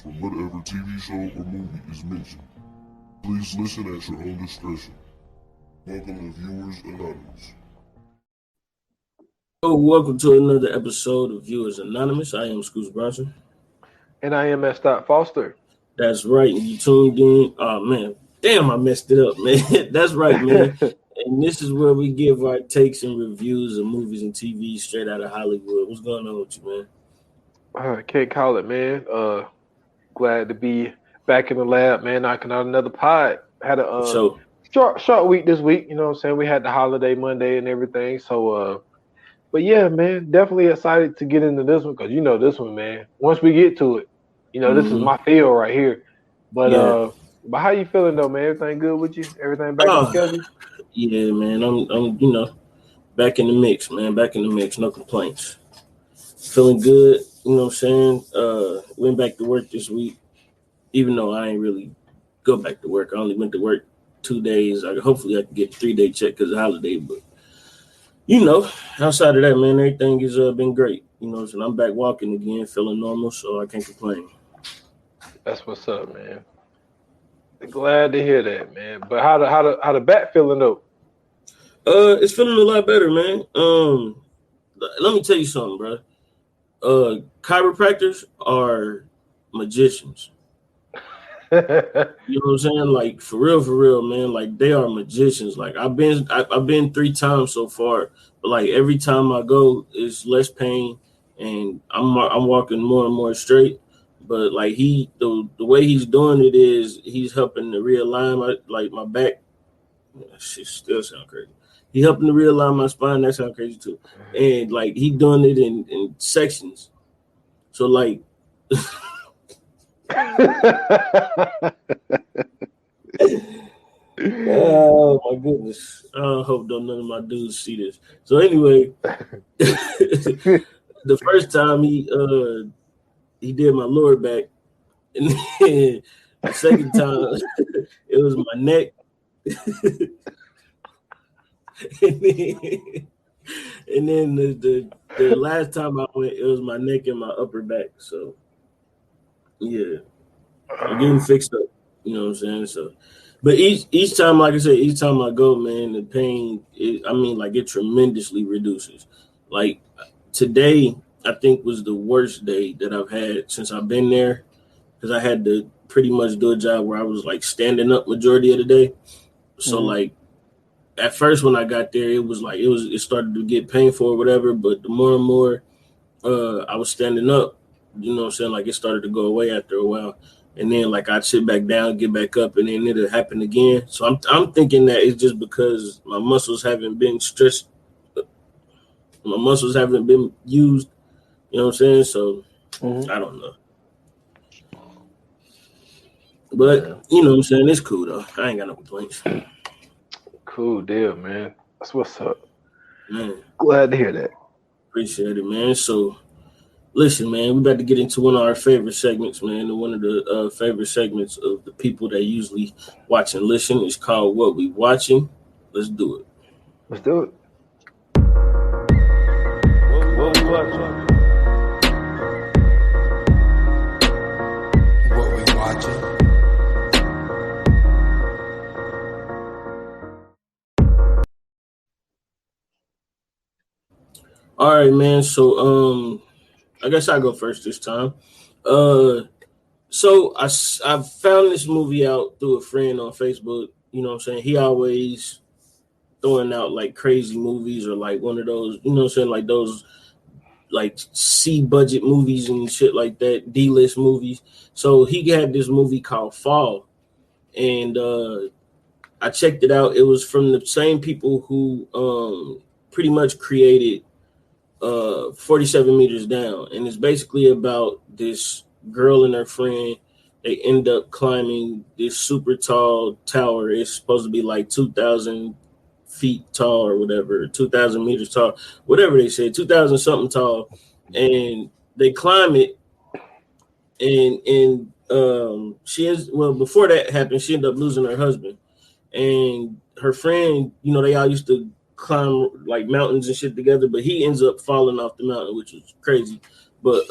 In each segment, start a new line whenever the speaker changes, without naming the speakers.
from whatever TV show or movie is mentioned. Please listen at your own discretion. Welcome to Viewers Anonymous.
Welcome to another episode of Viewers Anonymous. I am Scoots Bronson.
And I am S. Foster.
That's right. You tuned in. Oh, man. Damn, I messed it up, man. That's right, man. And this is where we give our takes and reviews of movies and TV straight out of Hollywood. What's going on with you, man?
Can't call it, man. Glad to be back in the lab, man, knocking out another pod. Had a short week this week, you know what I'm saying? We had the holiday Monday and everything. So, but yeah, man, definitely excited to get into this one because you know this one, man. Once we get to it, you know, this is my field right here. But but how you feeling though, man? Everything good with you? Everything back on schedule?
Yeah, man. I'm you know, back in the mix, man. Back in the mix. No complaints. Feeling good, you know what I'm saying? Went back to work this week, even though I ain't really go back to work. I only went to work 2 days. Hopefully I can get 3-day check because of the holiday, but you know, outside of that, man, everything has been great. You know, so I'm back walking again, feeling normal, so I can't complain.
That's what's up, man. Glad to hear that, man. But how the back feeling though?
It's feeling a lot better, man. Let me tell you something, bro. Chiropractors are magicians. You know what I'm saying? Like for real, man. Like they are magicians. Like I've been 3 times so far, but like every time I go, it's less pain, and I'm walking more and more straight. But like the way he's doing it is he's helping to realign my back. Shit still sound crazy. He helping to realign my spine. That sounds crazy too. And like he doing it in sections. So like. Oh my goodness! I hope none of my dudes see this. So anyway, the first time he did my lower back, and then the second time it was my neck, and then the last time I went, it was my neck and my upper back. So yeah, I'm getting fixed up. You know what I'm saying? So, but each time, like I said, each time I go, man, the pain, it tremendously reduces. Like today, I think was the worst day that I've had since I've been there, because I had to pretty much do a job where I was like standing up majority of the day. So like at first when I got there, it started to get painful or whatever. But the more and more I was standing up, you know what I'm saying? Like it started to go away after a while. And then like I'd sit back down, get back up, and then it'll happen again. So I'm thinking that it's just because my muscles haven't been stressed. My muscles haven't been used. You know what I'm saying? So I don't know. But you know what I'm saying? It's cool though. I ain't got no complaints.
Cool deal, man. That's what's up.
Man.
Glad to hear that.
Appreciate it, man. So listen, man, we're about to get into one of our favorite segments, man. And one of the favorite segments of the people that usually watch and listen is called What We Watching. Let's do it.
Let's do it. What we watching?
What we watching?
All right, man. So I guess I'll go first this time. So I found this movie out through a friend on Facebook. You know what I'm saying? He always throwing out like crazy movies or like one of those, you know what I'm saying? Like those like C budget movies and shit like that, D-list movies. So he had this movie called Fall. And I checked it out. It was from the same people who pretty much created 47 Meters Down, and it's basically about this girl and her friend. They end up climbing this super tall tower. It's supposed to be like 2,000 feet tall or whatever, 2,000 meters tall, whatever they said, 2,000 something tall, and they climb it. And before that happened, she ended up losing her husband, and her friend. You know, they all used to climb like mountains and shit together, but he ends up falling off the mountain, which was crazy. But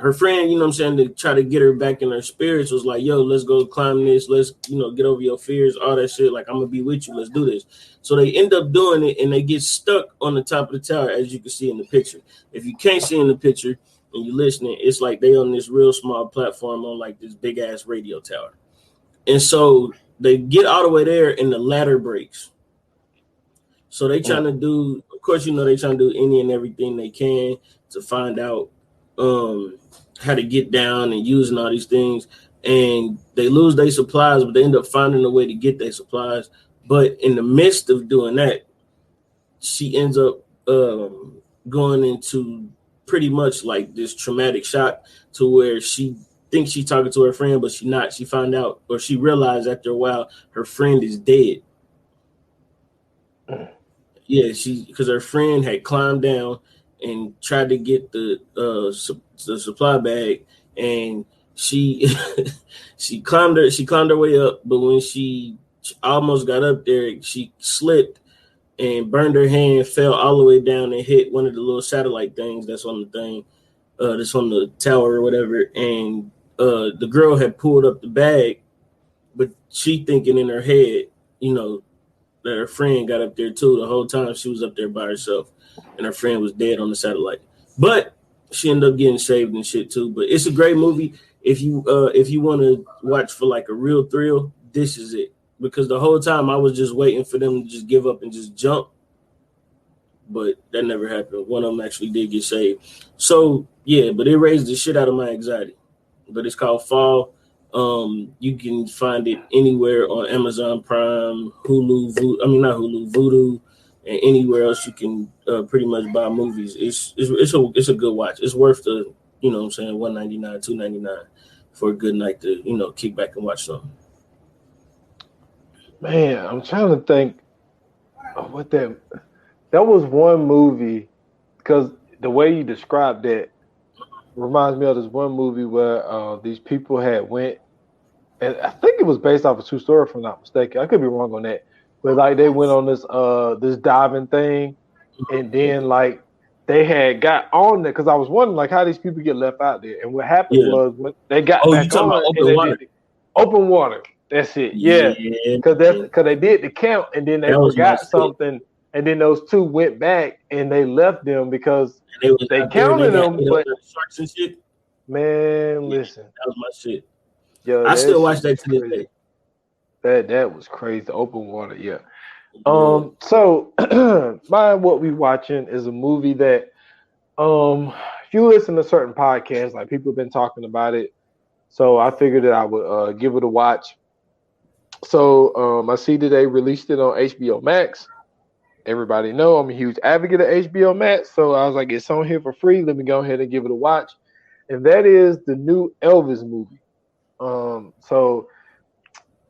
her friend, you know what I'm saying, to try to get her back in her spirits was like, yo, let's go climb this. Let's, get over your fears, all that shit. Like, I'm going to be with you. Let's do this. So they end up doing it, and they get stuck on the top of the tower, as you can see in the picture. If you can't see in the picture and you're listening, it's like they on this real small platform on, like, this big-ass radio tower. And so they get all the way there, and the ladder breaks. So they trying to do, of course, they trying to do any and everything they can to find out how to get down and using all these things, and they lose their supplies, but they end up finding a way to get their supplies. But in the midst of doing that, she ends up going into pretty much like this traumatic shock to where she thinks she's talking to her friend, but she's not. She found out, or she realized after a while, her friend is dead. Yeah, because her friend had climbed down and tried to get the supply bag, and she she climbed her way up, but when she almost got up there, she slipped and burned her hand, fell all the way down and hit one of the little satellite things that's on the thing, that's on the tower or whatever. And the girl had pulled up the bag, but she thinking in her head, that her friend got up there too. The whole time she was up there by herself, and her friend was dead on the satellite. But she ended up getting saved and shit too. But it's a great movie. If you want to watch for like a real thrill, this is it. Because the whole time I was just waiting for them to just give up and just jump. But that never happened. One of them actually did get saved. So yeah, but it raised the shit out of my anxiety. But it's called Fall. You can find it anywhere on Amazon Prime, Vudu, and anywhere else you can pretty much buy movies. It's a good watch. It's worth the $199, $2.99 for a good night to kick back and watch something.
Man, I'm trying to think of what that was one movie, because the way you described that reminds me of this one movie where these people had went, and I think it was based off a true story, if I'm not mistaken. I could be wrong on that, but like they went on this diving thing, and then like they had got on there, because I was wondering like how these people get left out there, and what happened was when they got back on, open water. That's it. Yeah, because they did the count, and then they forgot something. And then those two went back and they left them because they counted them. But
sharks and shit.
Man, listen,
that was my shit.
Yo,
I still watch that to this day.
That was crazy. Open water, yeah. So what we watching is a movie that if you listen to certain podcasts, like people have been talking about it, so I figured that I would give it a watch. So I see that they released it on HBO Max. Everybody know I'm a huge advocate of HBO Max, so I was like, it's on here for free. Let me go ahead and give it a watch. And that is the new Elvis movie. So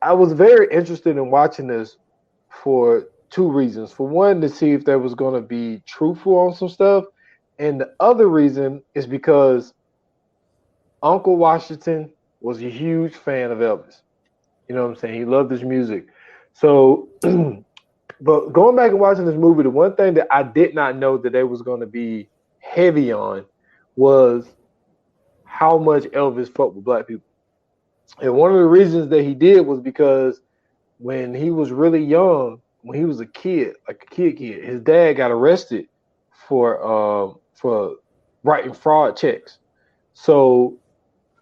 I was very interested in watching this for two reasons. For one, to see if there was going to be truthful on some stuff. And the other reason is because Uncle Washington was a huge fan of Elvis. You know what I'm saying? He loved his music. So but going back and watching this movie, the one thing that I did not know that they was going to be heavy on was how much Elvis fucked with black people. And one of the reasons that he did was because when he was really young, when he was a kid, like a kid, his dad got arrested for writing fraud checks. So,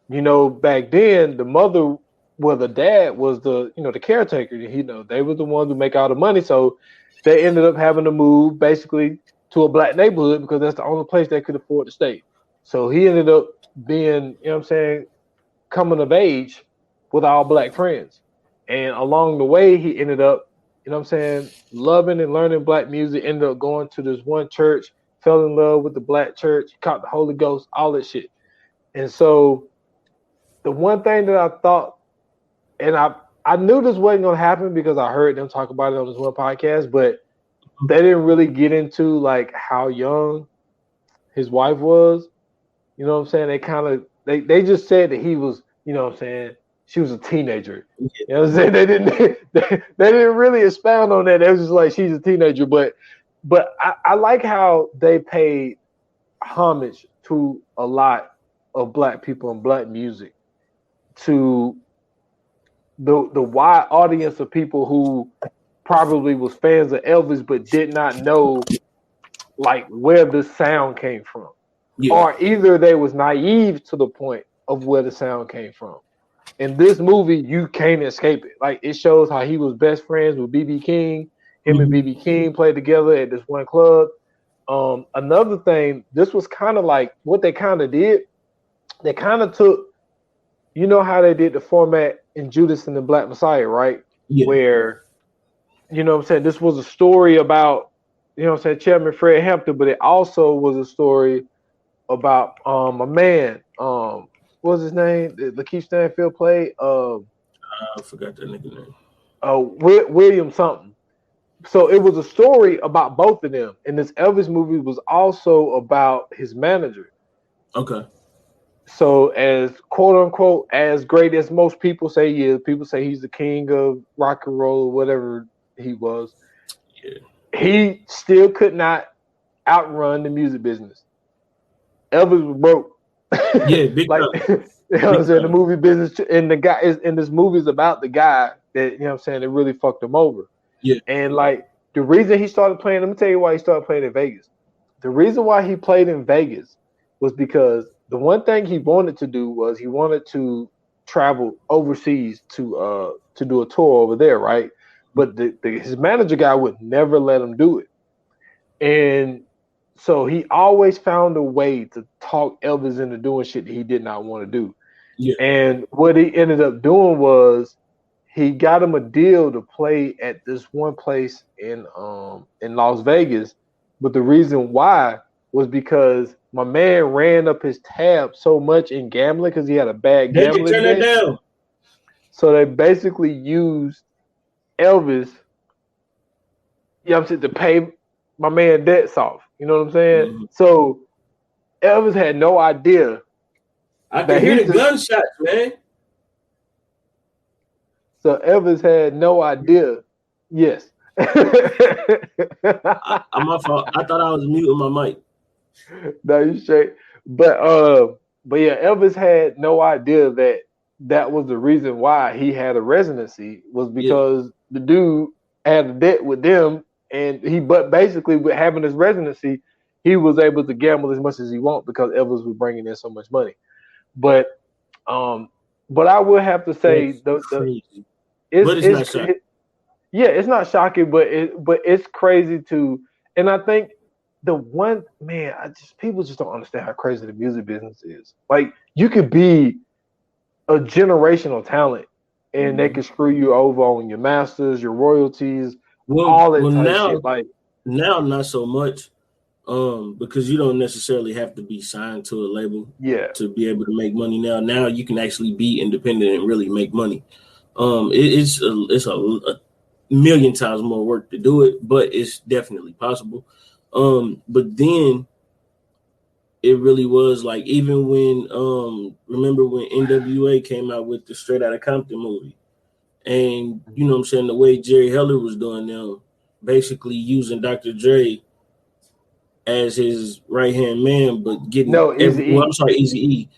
back then the dad was the caretaker. They were the ones who make all the money. So they ended up having to move basically to a black neighborhood because that's the only place they could afford to stay. So he ended up being, coming of age with all black friends. And along the way, he ended up, loving and learning black music, ended up going to this one church, fell in love with the black church, caught the Holy Ghost, all that shit. And so the one thing that I thought, and I knew this wasn't going to happen because I heard them talk about it on this one podcast, but they didn't really get into like how young his wife was. You know what I'm saying? They kind of, they just said that he was, she was a teenager. You know what I'm saying? They didn't really expound on that. They was just like, she's a teenager. But I like how they paid homage to a lot of black people and black music to the wide audience of people who probably was fans of Elvis but did not know like where the sound came from. Yeah. Or either they was naive to the point of where the sound came from. In this movie, you can't escape it. Like, it shows how he was best friends with B.B. King. Him and B.B. King played together at this one club. Another thing, this was kind of like what they kind of did. They kind of took, you know how they did the format in Judas and the Black Messiah, right? Yeah. Where, you know what I'm saying, this was a story about, you know what I'm saying, Chairman Fred Hampton, but it also was a story about a man, what was his name? Lakeith Stanfield played. I
forgot that nigga name.
William something. So it was a story about both of them. And this Elvis movie was also about his manager.
Okay.
So as quote unquote, as great as most people say he is, people say he's the king of rock and roll or whatever he was. Yeah. He still could not outrun the music business. Elvis was broke.
Yeah, big
like you know what I'm saying, the movie business, and the guy is, and this movie is about the guy that, you know what I'm saying, that really fucked him over.
Yeah.
And like the reason he started playing, let me tell you why he started playing in Vegas. The reason why he played in Vegas was because the one thing he wanted to do was he wanted to travel overseas to do a tour over there, right? But his manager guy would never let him do it. And so he always found a way to talk Elvis into doing shit that he did not want to do.
Yeah.
And what he ended up doing was he got him a deal to play at this one place in Las Vegas. But the reason why was because my man ran up his tab so much in gambling because he had a bad gambling
turn it down.
So they basically used Elvis, you know what I'm saying, to pay my man debts off. You know what I'm saying? Mm-hmm. So Elvis had no idea.
I can hear the gunshots, man.
So Elvis had no idea. Yes.
I'm my fault. I thought I was muting my mic.
No, you straight. But yeah, Elvis had no idea that was the reason why he had a residency, was because the dude had a debt with them, and but basically with having his residency, he was able to gamble as much as he wanted because Elvis was bringing in so much money. But I would have to say it's not shocking. It's not shocking, but it's crazy too. And I think the one man, people just don't understand how crazy the music business is. Like, you could be a generational talent, and they can screw you over on your masters, your royalties, all that type of shit. Like,
now, not so much, because you don't necessarily have to be signed to a label, to be able to make money. Now you can actually be independent and really make money. It's a million times more work to do it, but it's definitely possible. But then it really was like, even when remember when NWA came out with the Straight Outta Compton movie, and you know what I'm saying, the way Jerry Heller was doing now, basically using Dr. Dre as his right hand man, but getting Eazy-E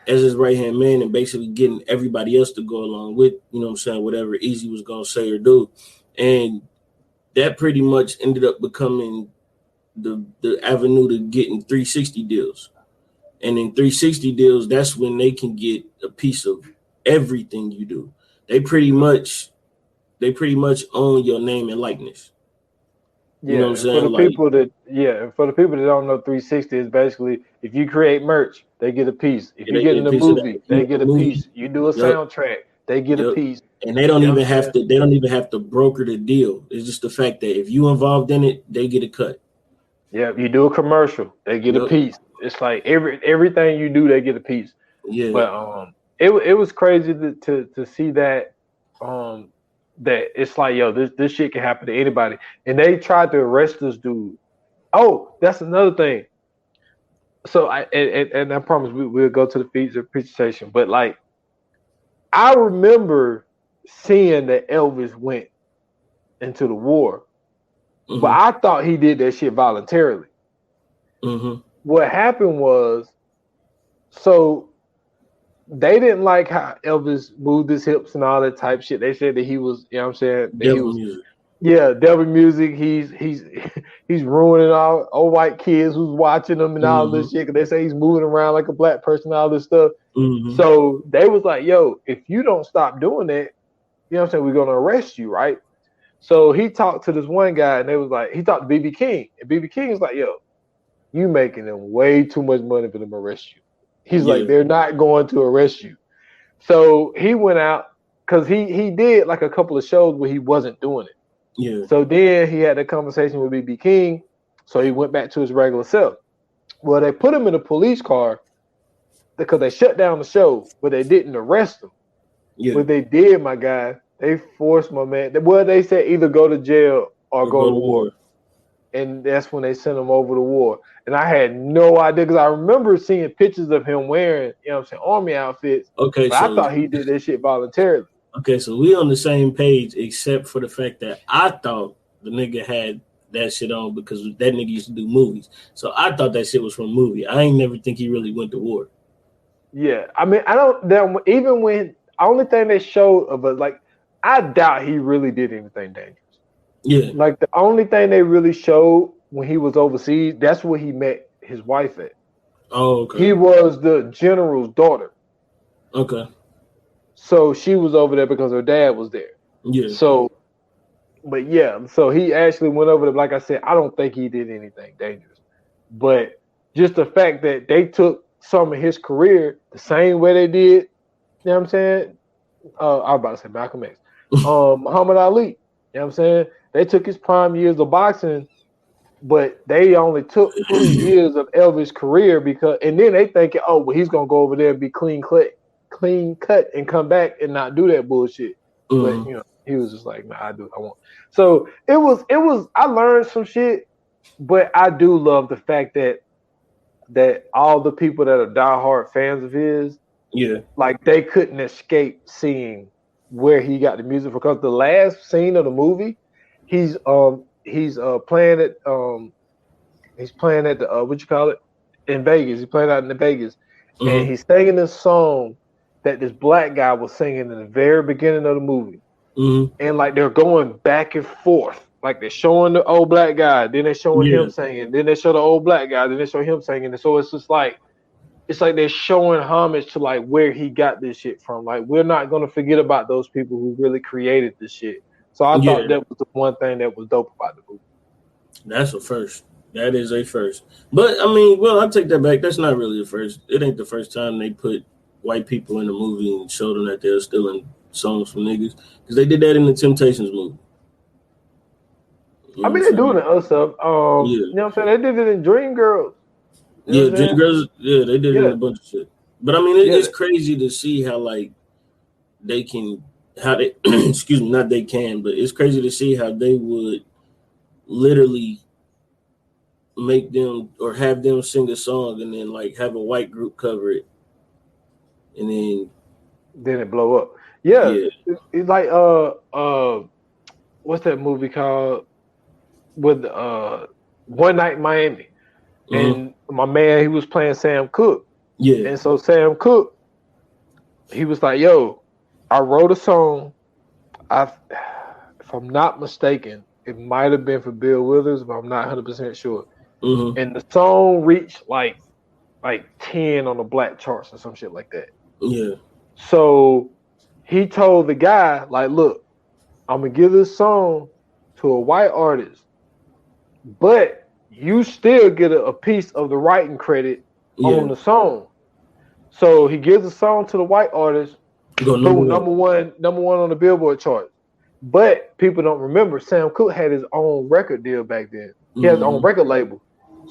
as his right hand man, and basically getting everybody else to go along with, you know what I'm saying, whatever Eazy was gonna say or do. And that pretty much ended up becoming the avenue to getting 360 deals. And in 360 deals, that's when they can get a piece of everything you do. They pretty much own your name and likeness.
You know what I'm saying? For the people that don't know, 360 is basically, if you create merch, they get a piece. If you get in a movie, they get a piece. You do a soundtrack, they get a piece.
And they don't even have to. They don't even have to broker the deal. It's just the fact that if you involved in it, they get a cut.
Yeah, you do a commercial, they get a piece. It's like everything you do, they get a piece.
Yeah.
But it was crazy to see that that it's like, yo, this shit can happen to anybody. And they tried to arrest this dude. Oh, that's another thing. So I promise we'll go to the feeds of appreciation. But like, I remember seeing that Elvis went into the war, but I thought he did that shit voluntarily.
Mm-hmm.
What happened was So they didn't like how Elvis moved his hips and all that type shit. They said that he was, you know what I'm saying? That he was,
music.
Yeah, devil music. He's ruining all old white kids who's watching him and all this shit. Cause they say he's moving around like a black person, all this stuff. So they was like, yo, if you don't stop doing that, you know what I'm saying, we're gonna arrest you, right? So he talked to this one guy, and they was like, he talked to BB King, and BB King was like, yo, you making them way too much money for them to arrest you. He's like, they're not going to arrest you. So he went out because he did like a couple of shows where he wasn't doing it.
Yeah.
So then he had a conversation with BB King, so he went back to his regular self. Well, they put him in a police car because they shut down the show, but they didn't arrest him. Yeah. What they did, my guy, they forced my man. Well, they said either go to jail or go to war. And that's when they sent him over to war. And I had no idea because I remember seeing pictures of him wearing, you know what I'm saying, army outfits. Okay, so I thought he did this shit voluntarily.
Okay, so we on the same page except for the fact that I thought the nigga had that shit on because that nigga used to do movies. So I thought that shit was from a movie. I ain't never think he really went to war.
Yeah, I mean, I don't. Even when only thing they showed of us, like, I doubt he really did anything dangerous. Yeah, like the only thing they really showed when he was overseas, that's where he met his wife at. Oh, okay. He was the general's daughter. Okay. So she was over there because her dad was there. Yeah. So, but yeah, so he actually went over there. Like I said, I don't think he did anything dangerous, but just the fact that they took some of his career the same way they did, you know what I'm saying? I was about to say Malcolm X. Muhammad Ali, you know what I'm saying? They took his prime years of boxing, but they only took 2 years of Elvis' career and then they thinking, oh, well, he's gonna go over there and be clean cut and come back and not do that bullshit. But you know, he was just like, nah, I do what I want. So it was I learned some shit, but I do love the fact that all the people that are diehard fans of his, yeah, like they couldn't escape seeing where he got the music, because the last scene of the movie, he's playing at the what you call it, in Vegas. He's playing out in the Vegas, and he's singing this song that this black guy was singing in the very beginning of the movie, and like they're going back and forth. Like they're showing the old black guy, then they're showing him singing, then they show the old black guy, then they show him singing. And so it's just like, it's like they're showing homage to like where he got this shit from. Like, we're not gonna forget about those people who really created this shit. So I thought that was the one thing that was dope about the movie.
That's a first. That is a first. But I mean, well, I take that back. That's not really a first. It ain't the first time they put white people in a movie and showed them that they're stealing songs from niggas, because they did that in the Temptations movie.
I mean, they're doing it other stuff. You know what I'm saying? They did it in Dreamgirls.
You know Dreamgirls. Yeah, they did it in a bunch of shit. But I mean, it's crazy to see how like they can, how they, excuse me, not they can, but it's crazy to see how they would literally make them or have them sing a song and then like have a white group cover it, and
then it blow up. Yeah. It's like what's that movie called? With One Night in Miami, and my man, he was playing Sam Cooke. Yeah, and so Sam Cooke, he was like, "Yo, I wrote a song. If I'm not mistaken, it might have been for Bill Withers, but I'm not 100% sure." And the song reached like 10 on the black charts or some shit like that. Yeah. So he told the guy, like, "Look, I'm gonna give this song to a white artist, but you still get a piece of the writing credit on the song." So he gives the song to the white artist, boom, number one on the Billboard chart. But people don't remember, Sam Cooke had his own record deal back then. He had his own record label.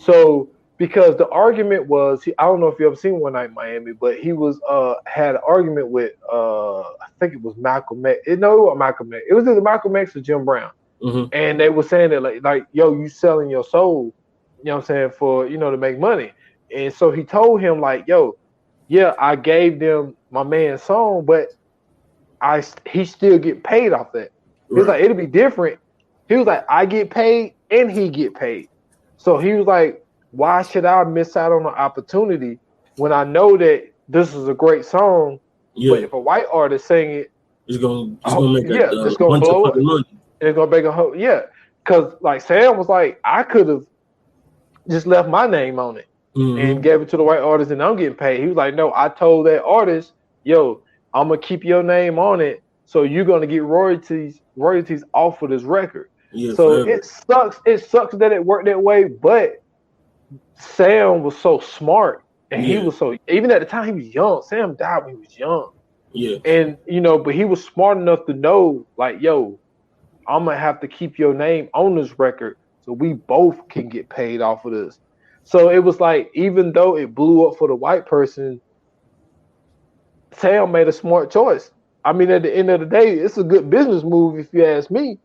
So because the argument was, I don't know if you ever seen One Night in Miami, but he was had an argument with I think it was Malcolm X. No, it wasn't Malcolm X. It was either Malcolm X or Jim Brown. And they were saying that like, yo, you selling your soul, you know what I'm saying, for, you know, to make money. And so he told him like, yo, yeah, I gave them my man's song, but he still get paid off that. He was like, it'll be different. He was like, I get paid and he get paid. So he was like, why should I miss out on an opportunity when I know that this is a great song, but if a white artist sing it,
it's gonna make
it's gonna blow up. It's gonna make a whole because like Sam was like, I could have just left my name on it and gave it to the white artist, and I'm getting paid. He was like, no, I told that artist, yo, I'm gonna keep your name on it, so you're gonna get royalties off of this record.
Yeah,
so forever. It sucks that it worked that way, but Sam was so smart, and he was so, even at the time he was young. Sam died when he was young.
Yeah.
And but he was smart enough to know, like, yo, I'm gonna have to keep your name on this record so we both can get paid off of this. So it was like, even though it blew up for the white person, Sam made a smart choice. I mean, at the end of the day, it's a good business move if you ask me.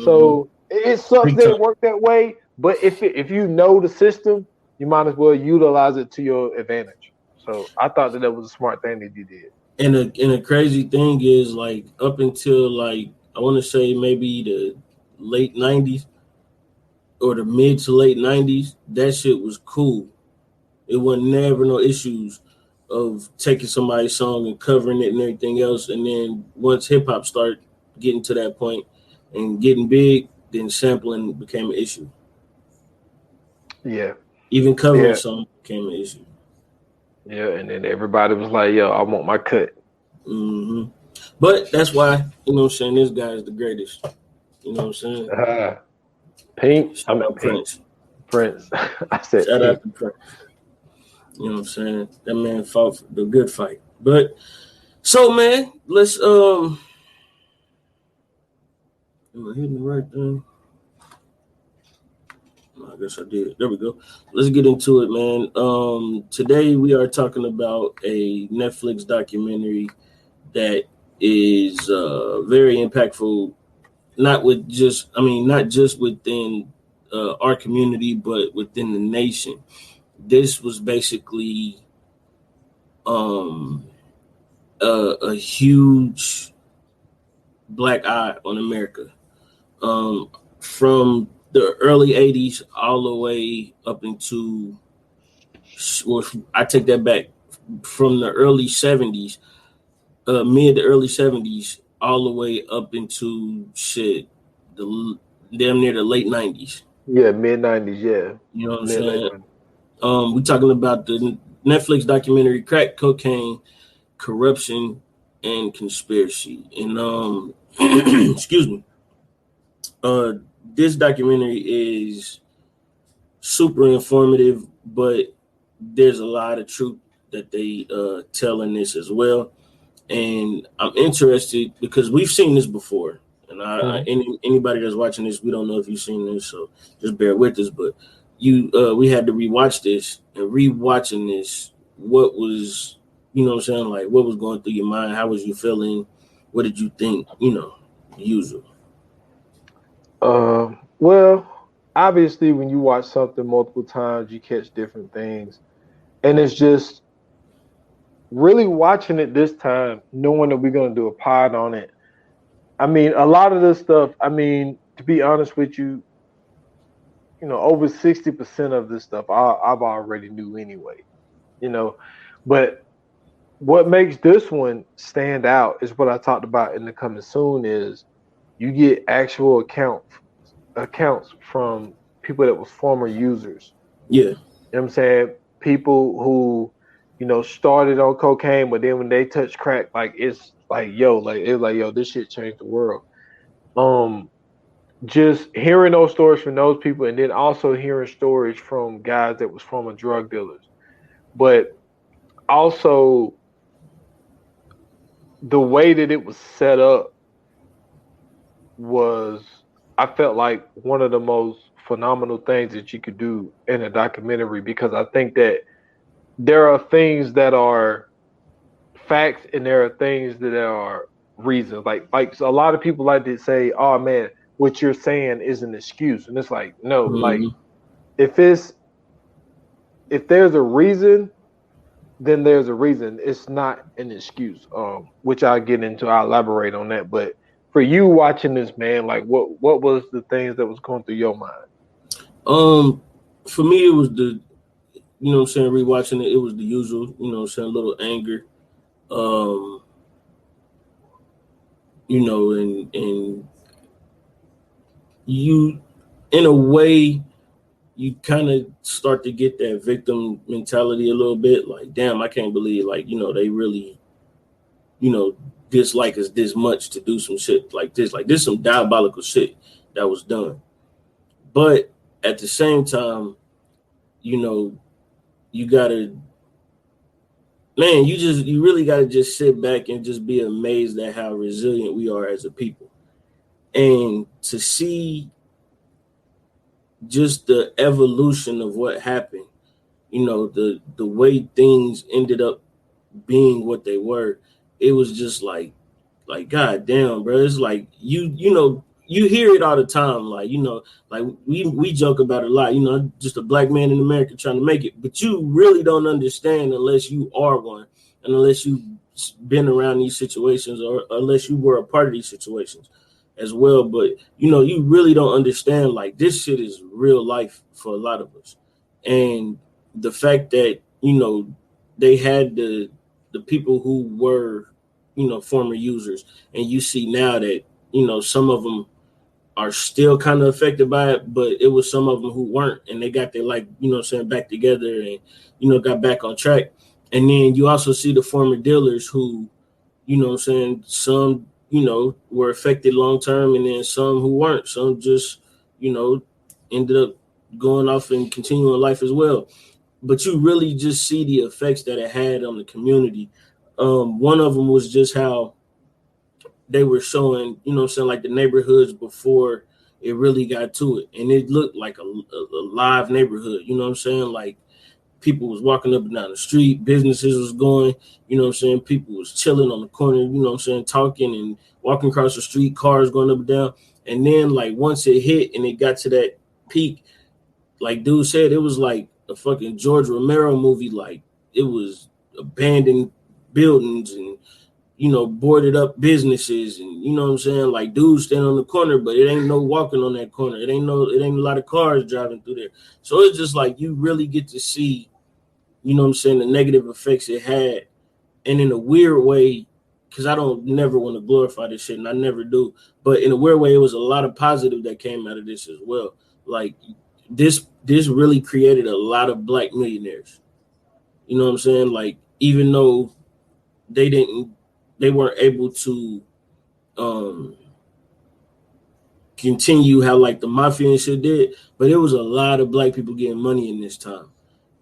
So it sucks that it worked that way, but if you know the system, you might as well utilize it to your advantage. So I thought that was a smart thing that he did.
And the crazy thing is, like, up until, like, I want to say maybe the late 90s or the mid to late 90s, that shit was cool. It was never no issues of taking somebody's song and covering it and everything else. And then once hip-hop started getting to that point and getting big, then sampling became an issue.
Yeah.
Even covering songs became an issue.
Yeah, and then everybody was like, yo, I want my cut.
But that's why, you know what I'm saying, this guy is the greatest. You know what I'm saying?
Pink.
Shout out Prince.
Prince. I said
shout out to Prince. You know what I'm saying? That man fought the good fight. But so, man, let's am I hitting the right thing? I guess I did. There we go. Let's get into it, man. Today we are talking about a Netflix documentary that is very impactful, not just within our community, but within the nation. This was basically a huge black eye on America. From the early 80s all the way up into, well, I take that back, from the early 70s, mid to early 70s, all the way up into damn near the late 90s.
Yeah, mid 90s, yeah.
You know what I'm saying? We're talking about the Netflix documentary Crack Cocaine, Corruption, and Conspiracy. And excuse me. This documentary is super informative, but there's a lot of truth that they tell in this as well. And I'm interested because we've seen this before. And anybody that's watching this, we don't know if you've seen this, so just bear with us. But we had to rewatch this, and rewatching this, what was, you know what I'm saying, like, what was going through your mind? How was you feeling? What did you think? You know, usual.
Well, obviously, when you watch something multiple times, you catch different things, and it's just really watching it this time, knowing that we're going to do a pod on it. I mean, a lot of this stuff, I mean, to be honest with you, you know, over 60% of this stuff I've already knew anyway, you know. But what makes this one stand out is what I talked about in the coming soon is you get actual accounts from people that was former users.
Yeah.
You know what I'm saying? People who, you know, started on cocaine, but then when they touch crack, like, it's like, yo, like, it's like, yo, this shit changed the world. Just hearing those stories from those people, and then also hearing stories from guys that was former drug dealers. But also the way that it was set up was, I felt like, one of the most phenomenal things that you could do in a documentary, because I think that there are things that are facts and there are things that are reasons. Like a lot of people like to say, oh man, what you're saying is an excuse. And it's like, no, like if there's a reason, then there's a reason. It's not an excuse. Which I'll get into, I'll elaborate on that. But for you watching this, man, like what was the things that was going through your mind?
For me, it was you know what I'm saying, rewatching it, it was the usual, you know what I'm saying, a little anger. You know, and you, in a way, you kind of start to get that victim mentality a little bit. Like, damn, I can't believe, like, you know, they really, you know, dislike us this much to do some shit like this. Like, this some diabolical shit that was done. But at the same time, you know, you gotta, man, you really gotta just sit back and just be amazed at how resilient we are as a people. And to see just the evolution of what happened, you know, the way things ended up being what they were, it was just like god damn, bro. It's like you know, you hear it all the time, like, you know, like we joke about it a lot, you know, just a black man in America trying to make it, but you really don't understand unless you are one, and unless you've been around these situations, or unless you were a part of these situations as well. But you know, you really don't understand, like, this shit is real life for a lot of us. And the fact that, you know, they had the people who were, you know, former users, and you see now that, you know, some of them are still kind of affected by it, but it was some of them who weren't, and they got their, like, you know what I'm saying, back together, and, you know, got back on track. And then you also see the former dealers who, you know what I'm saying, some, you know, were affected long term, and then some who weren't. Some just, you know, ended up going off and continuing life as well. But you really just see the effects that it had on the community. One of them was just how they were showing, you know what I'm saying, like the neighborhoods before it really got to it. And it looked like a live neighborhood, you know what I'm saying? Like, people was walking up and down the street, businesses was going, you know what I'm saying? People was chilling on the corner, you know what I'm saying, talking and walking across the street, cars going up and down. And then, like, once it hit and it got to that peak, like dude said, it was like a fucking George Romero movie. Like, it was abandoned buildings and, you know, boarded up businesses, and, you know what I'm saying, like, dudes standing on the corner, but it ain't no walking on that corner. It ain't a lot of cars driving through there. So it's just like you really get to see, you know what I'm saying, the negative effects it had. And in a weird way, because I don't never want to glorify this shit, and I never do, but in a weird way, it was a lot of positive that came out of this as well. Like, this really created a lot of black millionaires. You know what I'm saying? Like, even though they weren't able to continue how, like, the mafia and shit did, but it was a lot of black people getting money in this time.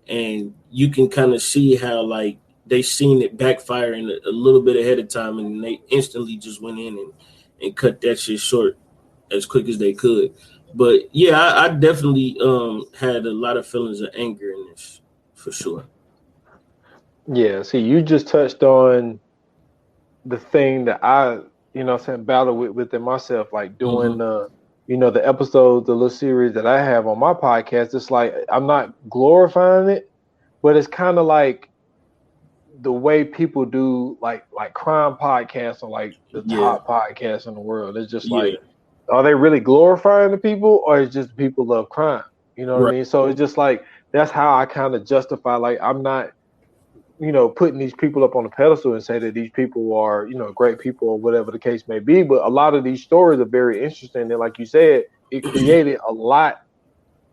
And you can kind of see how, like, they seen it backfiring a little bit ahead of time, and they instantly just went in and cut that shit short as quick as they could. But yeah, I definitely had a lot of feelings of anger in this, for sure.
Yeah, see, you just touched on the thing that I, you know, battle within myself, like doing the, you know, the episodes, the little series that I have on my podcast. It's like I'm not glorifying it, but it's kind of like the way people do like crime podcasts or like the top podcasts in the world. It's just like, are they really glorifying the people, or is just people love crime? You know what I mean? So it's just like, that's how I kind of justify, like, I'm not, you know, putting these people up on a pedestal and say that these people are, you know, great people or whatever the case may be. But a lot of these stories are very interesting. And like you said, it created a lot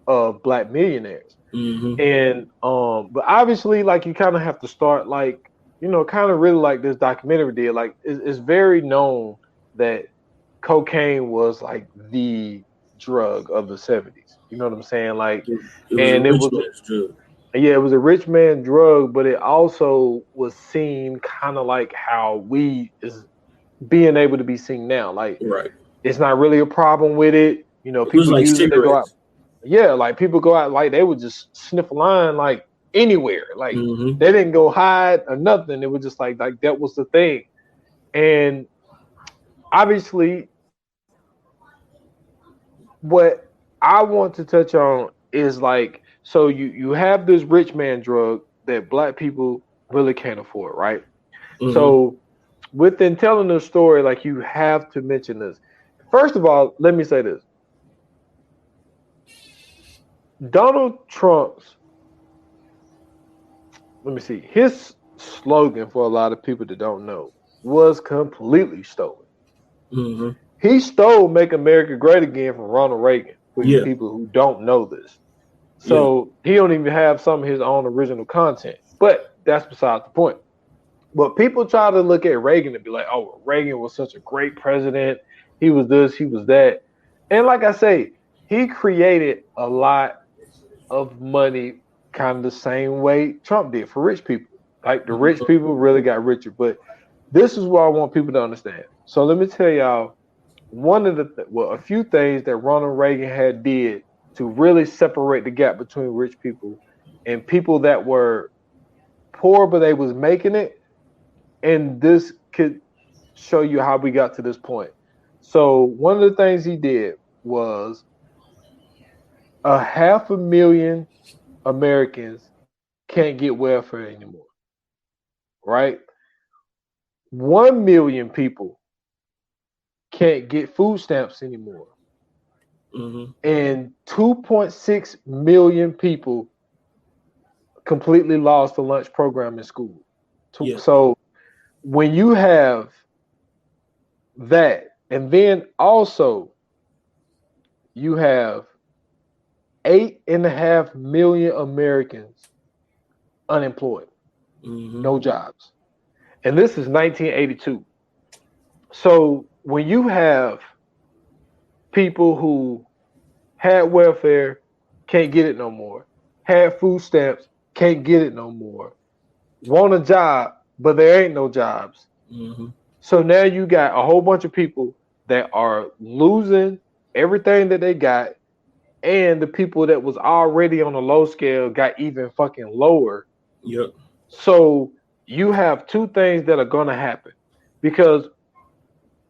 of black millionaires. And but obviously, like, you kind of have to start, like, you know, kind of really like this documentary did. Like, it's very known that cocaine was like the drug of the 70s. You know what I'm saying? Like, it was a rich man drug, but it also was seen kind of like how weed is being able to be seen now. Like, it's not really a problem with it. You know, people like use it to go out. Yeah, like, people go out, like, they would just sniff a line, like, anywhere. Like, they didn't go hide or nothing. It was just like that was the thing. And obviously, what I want to touch on is, like, so you have this rich man drug that black people really can't afford, right? So within telling the story, like, you have to mention this. First of all, let me say this. Donald Trump's let me see. His slogan, for a lot of people that don't know, was completely stolen.
Mm-hmm.
He stole "Make America Great Again" from Ronald Reagan. For you people who don't know this, so he don't even have some of his own original content. But that's beside the point. But people try to look at Reagan and be like, "Oh, Reagan was such a great president. He was this, he was that." And like I say, he created a lot of money kind of the same way Trump did for rich people. Like the rich people really got richer. But this is what I want people to understand. So let me tell y'all one of a few things that Ronald Reagan had did to really separate the gap between rich people and people that were poor but they was making it. And this could show you how we got to this point. So one of the things he did was 500,000 Americans can't get welfare anymore, right? 1 million people can't get food stamps anymore.
Mm-hmm.
And 2.6 million people completely lost the lunch program in school. So when you have that, and then also you have 8.5 million Americans unemployed, no jobs. And this is 1982. So when you have people who had welfare, can't get it no more, had food stamps, can't get it no more, want a job, but there ain't no jobs.
Mm-hmm.
So now you got a whole bunch of people that are losing everything that they got, and the people that was already on a low scale got even fucking lower.
Yep.
So you have two things that are going to happen because,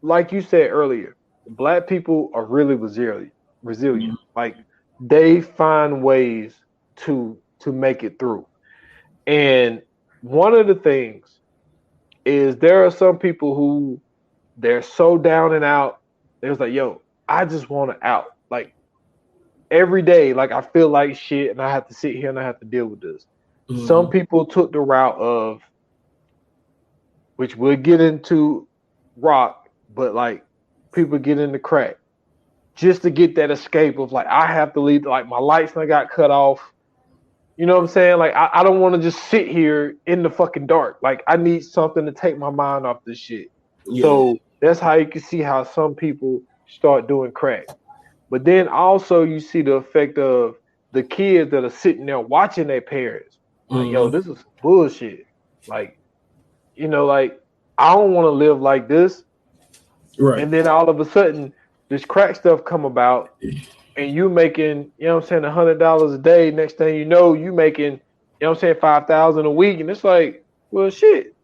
like you said earlier, Black people are really resilient.
Mm-hmm.
Like they find ways to make it through. And one of the things is there are some people who they're so down and out. They was like, yo, I just want to out. Like every day, like I feel like shit and I have to sit here and I have to deal with this. Mm-hmm. Some people took the route of, which we'll get into rock, but like people get into crack just to get that escape of like, I have to leave, like my lights I got cut off. You know what I'm saying? Like, I don't want to just sit here in the fucking dark. Like, I need something to take my mind off this shit. Yeah. So that's how you can see how some people start doing crack. But then also you see the effect of the kids that are sitting there watching their parents. Like, yo, this is bullshit. Like, you know, like, I don't want to live like this.
Right.
And then all of a sudden, this crack stuff come about. And you making, you know what I'm saying, $100 a day. Next thing you know, you making, you know what I'm saying, $5,000 a week. And it's like, well, shit.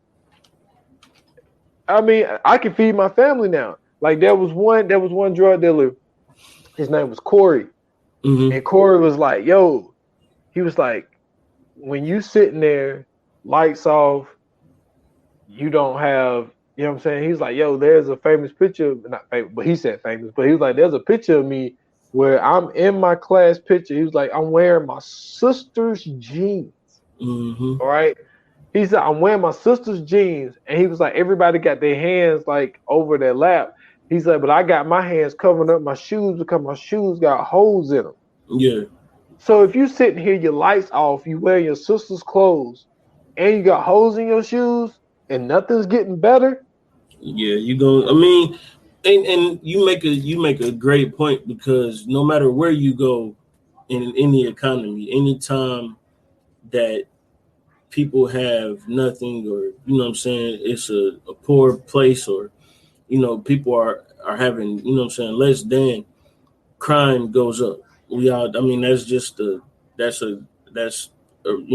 I mean, I can feed my family now. Like there was one drug dealer. His name was Corey. Mm-hmm. And Corey was like, yo, he was like, when you sitting there, lights off, you don't have, you know what I'm saying? He's like, yo, there's a famous picture, not famous, but he said famous, but he was like, there's a picture of me where I'm in my class picture. He was like, I'm wearing my sister's jeans. Mm-hmm. All right. He said, I'm wearing my sister's jeans. And he was like, everybody got their hands like over their lap. He's like, but I got my hands covering up my shoes because my shoes got holes in them.
Yeah. So
if you sitting here, your lights off, you wear your sister's clothes, and you got holes in your shoes, and nothing's getting better.
Yeah, you go. I mean, and you make a great point because no matter where you go in the economy, anytime that people have nothing, or you know what I'm saying, it's a poor place, or you know people are having, you know what I'm saying, less than, crime goes up. We all, I mean, that's you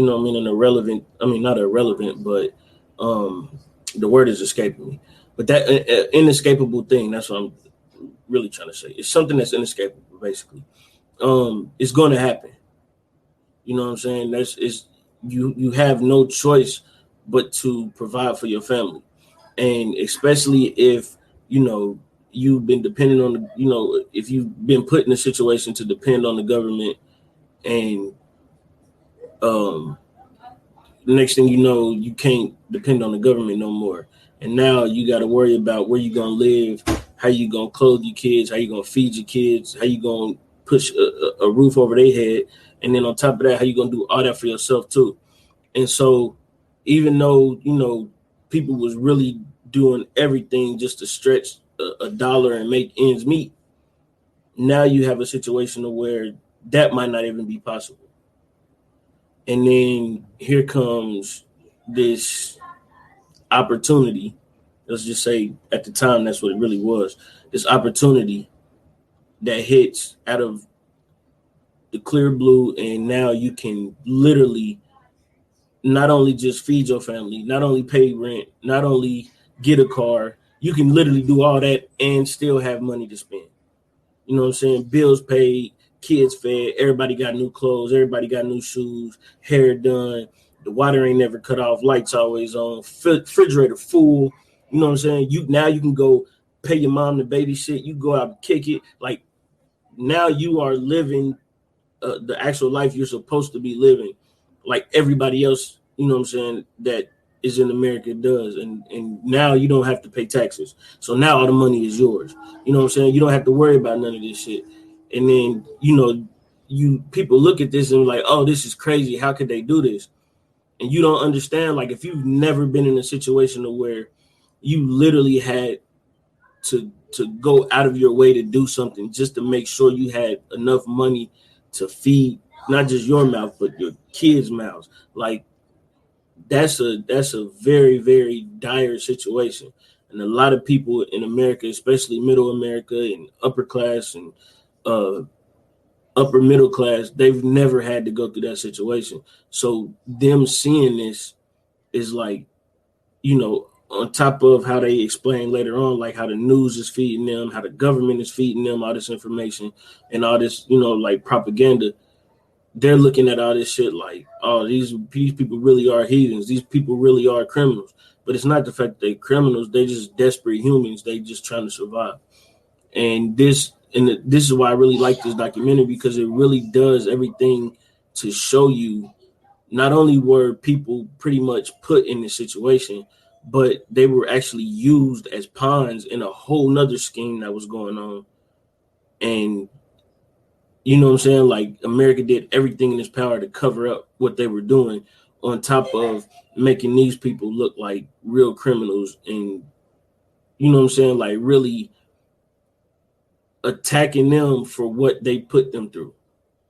know what I mean, an irrelevant. I mean, not irrelevant, but the word is escaping me. But that inescapable thing, that's what I'm really trying to say. It's something that's inescapable, basically. It's going to happen. You know what I'm saying? You have no choice but to provide for your family. And especially if, you know, you've been dependent on the, you know, if you've been put in a situation to depend on the government and, the next thing you know, you can't depend on the government no more. And now you got to worry about where you're going to live, how you going to clothe your kids, how you going to feed your kids, how you going to push a roof over their head. And then on top of that, how you going to do all that for yourself too. And so even though, you know, people was really doing everything just to stretch a dollar and make ends meet, now you have a situation where that might not even be possible. And then here comes this opportunity. Let's just say at the time, that's what it really was. This opportunity that hits out of the clear blue. And now you can literally not only just feed your family, not only pay rent, not only get a car, you can literally do all that and still have money to spend. You know what I'm saying? Bills paid, kids fed, everybody got new clothes, everybody got new shoes, hair done, the water ain't never cut off, lights always on, refrigerator full. You know what I'm saying? You can go pay your mom to babysit, you go out and kick it. Like now you are living the actual life you're supposed to be living, like everybody else, you know what I'm saying, that is in America does. And now you don't have to pay taxes. So now all the money is yours. You know what I'm saying? You don't have to worry about none of this shit. And then, you know, people look at this and like, oh, this is crazy. How could they do this? And you don't understand, like if you've never been in a situation where you literally had to go out of your way to do something just to make sure you had enough money to feed not just your mouth, but your kids' mouths. Like that's a very, very dire situation. And a lot of people in America, especially middle America and upper class and upper middle class, they've never had to go through that situation. So them seeing this is like, you know, on top of how they explain later on, like how the news is feeding them, how the government is feeding them all this information and all this, you know, like propaganda. They're looking at all this shit like, oh, these people really are heathens. These people really are criminals. But it's not the fact that they're criminals. They're just desperate humans. They just trying to survive. And this is why I really like this documentary, because it really does everything to show you not only were people pretty much put in this situation, but they were actually used as pawns in a whole nother scheme that was going on. And you know what I'm saying? Like America did everything in its power to cover up what they were doing, on top of making these people look like real criminals and, you know what I'm saying? Like really attacking them for what they put them through.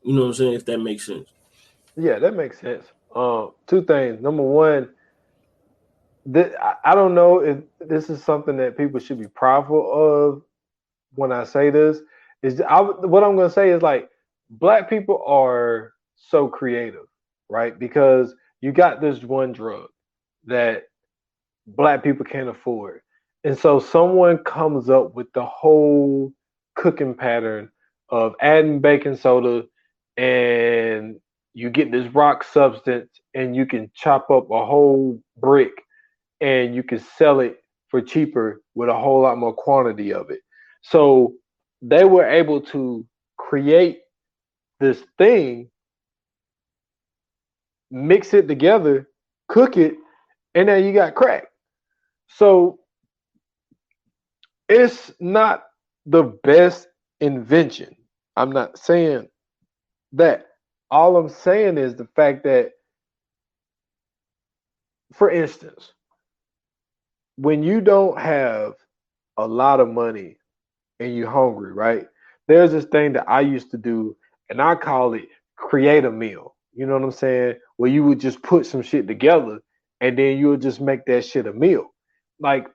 You know what I'm saying? If that makes sense.
Yeah, that makes sense. Two things. Number one, I don't know if this is something that people should be proudful of. When I say this, what I'm going to say is like Black people are so creative, right? Because you got this one drug that Black people can't afford. And so someone comes up with the whole cooking pattern of adding baking soda, and you get this rock substance and you can chop up a whole brick and you can sell it for cheaper with a whole lot more quantity of it. So they were able to create this thing, mix it together, cook it, and then you got crack. So it's not the best invention. I'm not saying that. All I'm saying is the fact that, for instance, when you don't have a lot of money and you're hungry, right? There's this thing that I used to do, and I call it create a meal. You know what I'm saying? Where you would just put some shit together and then you would just make that shit a meal. Like,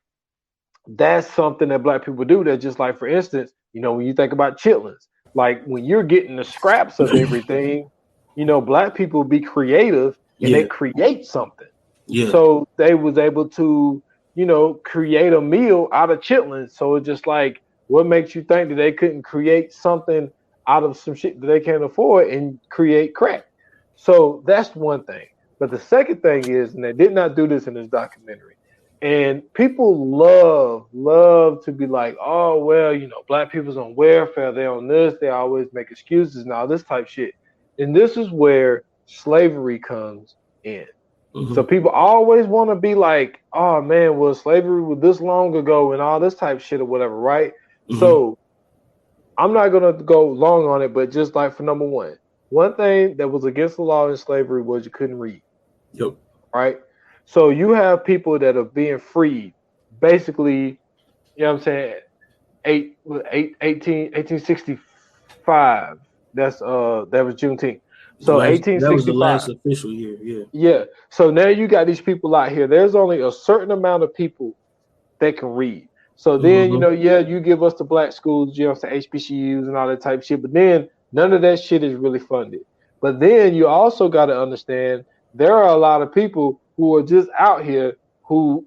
that's something that Black people do. That's just like, for instance, you know, when you think about chitlins, like when you're getting the scraps of everything, you know, Black people be creative and they create something. Yeah. So they was able to, you know, create a meal out of chitlins. So it's just like, what makes you think that they couldn't create something out of some shit that they can't afford and create crack? So that's one thing. But the second thing is, and they did not do this in this documentary, and people love to be like, oh, well, you know, Black people's on welfare, they're on this, they always make excuses and all this type shit. And this is where slavery comes in.
Mm-hmm.
So people always want to be like, oh man, well, slavery was this long ago and all this type of shit or whatever, right?
Mm-hmm.
So I'm not gonna go long on it, but just like for number one thing that was against the law in slavery was you couldn't read.
Yep.
Right? So you have people that are being freed, basically, you know what I'm saying, 1865. That was Juneteenth. So 1865.
That was the last official year, yeah.
Yeah. So now you got these people out here. There's only a certain amount of people that can read. So then, you give us the black schools, you know what I'm saying, HBCUs and all that type of shit, but then none of that shit is really funded. But then you also got to understand there are a lot of people who are just out here who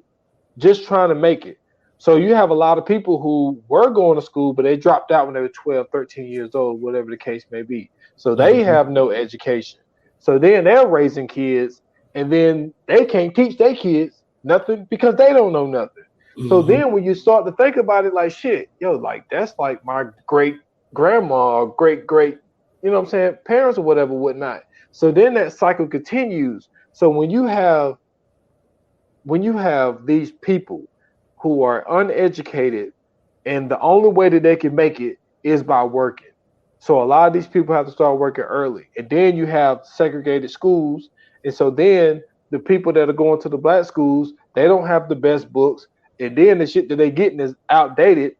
just trying to make it. So you have a lot of people who were going to school, but they dropped out when they were 12, 13 years old, whatever the case may be. So they have no education. So then they're raising kids, and then they can't teach their kids nothing because they don't know nothing. So then when you start to think about it, like, shit, like that's like my great grandma or great, you know what I'm saying, parents or whatever, whatnot. So then that cycle continues. So when you have these people who are uneducated and the only way that they can make it is by working. So a lot of these people have to start working early. And then you have segregated schools. And so then the people that are going to the black schools, they don't have the best books. And then the shit that they're getting is outdated.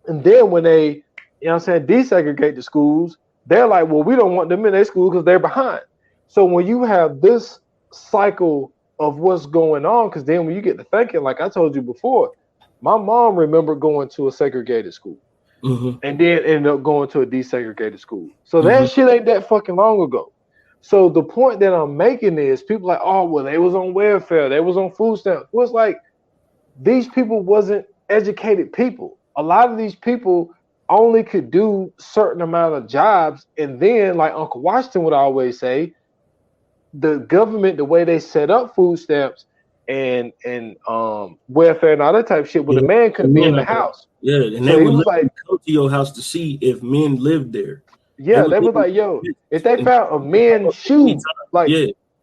And then when they, you know what I'm saying, desegregate the schools, they're like, well, we don't want them in their school because they're behind. So when you have this cycle of what's going on, because then when you get to thinking, like I told you before, my mom remembered going to a segregated school and then ended up going to a desegregated school. So that shit ain't that fucking long ago. So the point that I'm making is people like, oh, well, they was on welfare, they was on food stamps. Well, it's like these people wasn't educated people. A lot of these people only could do certain amount of jobs. And then, like Uncle Washington would always say, the government, the way they set up food stamps and welfare and all that type of shit, well, the man couldn't be in the house.
Yeah, and so they would like go to your house to see if men lived there.
Yeah, they was like, yo, if they found a men's shoe, like,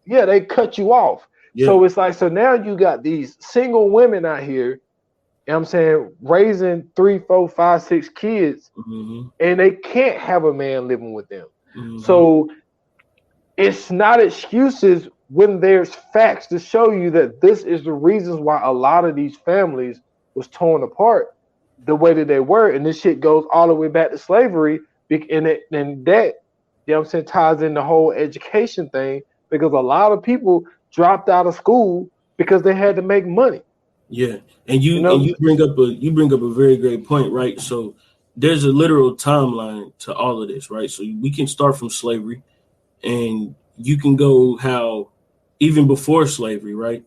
yeah, they cut you off. Yeah. So it's like, so now you got these single women out here, you know what I'm saying, raising 3, 4, 5, 6 kids, and they can't have a man living with them. So it's not excuses when there's facts to show you that this is the reasons why a lot of these families was torn apart the way that they were. And this shit goes all the way back to slavery. And that, you know what I'm saying, ties in the whole education thing, because a lot of people dropped out of school because they had to make money.
Yeah. And you bring up a very great point, right? So there's a literal timeline to all of this, right? So we can start from slavery. And you can go how even before slavery, right?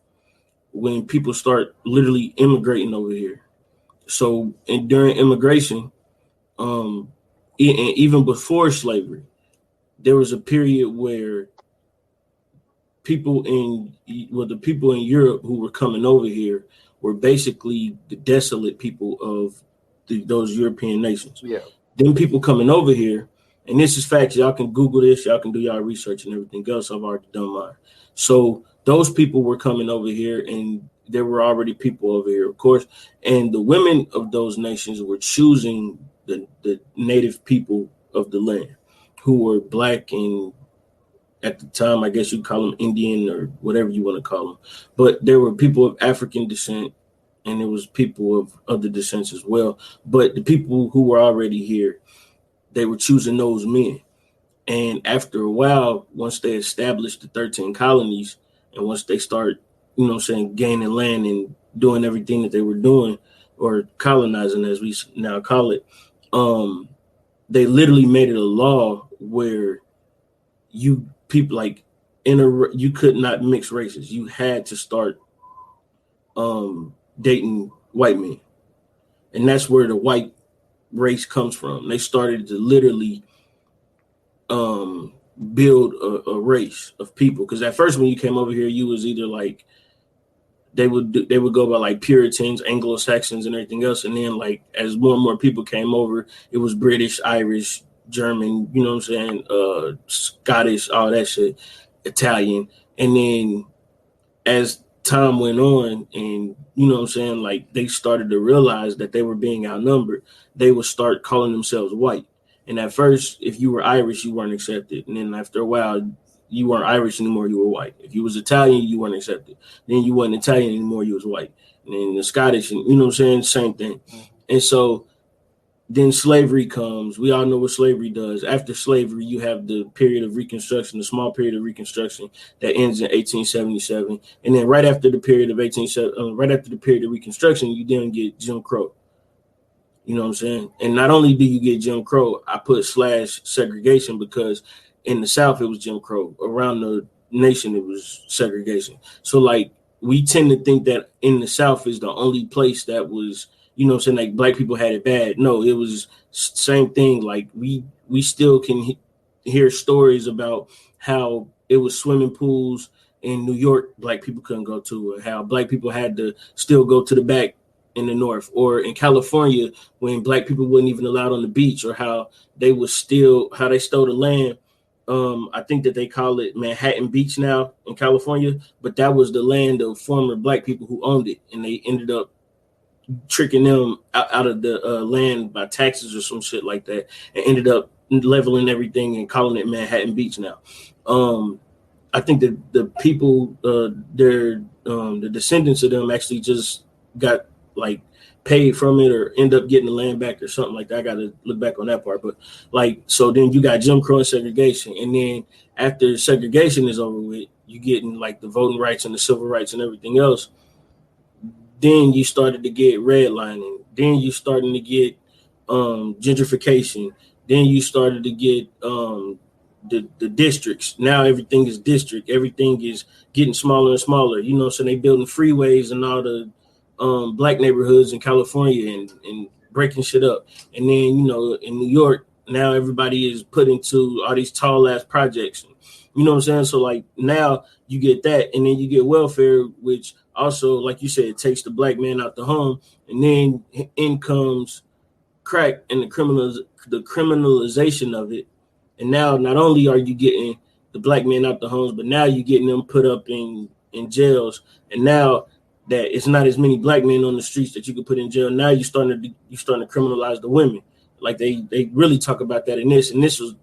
When people start literally immigrating over here. So and during immigration, and even before slavery, there was a period where the people in Europe who were coming over here were basically the desolate people of those European nations.
Yeah.
Then people coming over here. And this is facts. Y'all can Google this. Y'all can do y'all research and everything else. I've already done mine. So those people were coming over here, and there were already people over here, of course. And the women of those nations were choosing the native people of the land, who were black and at the time, I guess you'd call them Indian or whatever you want to call them. But there were people of African descent, and there was people of other descents as well. But the people who were already here, they were choosing those men. And after a while, once they established the 13 colonies, and once they start, you know what I'm saying, gaining land and doing everything that they were doing, or colonizing as we now call it, they literally made it a law where you could not mix races. You had to start dating white men. And that's where the white race comes from. They started to literally build a race of people, because at first when you came over here, you was either like they would go by like Puritans, Anglo-Saxons, and everything else, and then like as more and more people came over, it was British, Irish, German, you know what I'm saying, Scottish, all that shit, Italian, and then as time went on and, you know what I'm saying, like they started to realize that they were being outnumbered, they would start calling themselves white. And at first, if you were Irish, you weren't accepted. And then after a while, you weren't Irish anymore, you were white. If you was Italian, you weren't accepted. Then you weren't Italian anymore, you was white. And then the Scottish, and you know what I'm saying, same thing. And so then slavery comes. We all know what slavery does. After slavery, you have the period of Reconstruction, the small period of Reconstruction that ends in 1877. And then right after the period of Reconstruction, you then get Jim Crow. You know what I'm saying? And not only do you get Jim Crow, I put / segregation because in the South, it was Jim Crow. Around the nation, it was segregation. So, like, we tend to think that in the South is the only place that was, you know what I'm saying, like black people had it bad. No, it was same thing. Like, we still can hear stories about how it was swimming pools in New York black people couldn't go to, or how black people had to still go to the back in the North, or in California when black people weren't even allowed on the beach, or how they stole the land. I think that they call it Manhattan Beach now in California, but that was the land of former black people who owned it, and they ended up tricking them out of the land by taxes or some shit like that, and ended up leveling everything and calling it Manhattan Beach now. I think that the people, the descendants of them actually just got like paid from it or end up getting the land back or something like that. I got to look back on that part. But like, so then you got Jim Crow and segregation. And then after segregation is over with, you getting like the voting rights and the civil rights and everything else. Then you started to get redlining. Then you starting to get gentrification. Then you started to get the districts. Now everything is district. Everything is getting smaller and smaller. You know, so they building freeways and all the black neighborhoods in California and breaking shit up. And then, you know, in New York, now everybody is put into all these tall ass projects. You know what I'm saying? So like now you get that, and then you get welfare, which also, like you said, takes the black man out the home, and then in comes crack and the criminalization of it. And now not only are you getting the black men out the homes, but now you're getting them put up in jails. And now that it's not as many black men on the streets that you could put in jail, now you're starting to criminalize the women. Like they really talk about that in this. And this was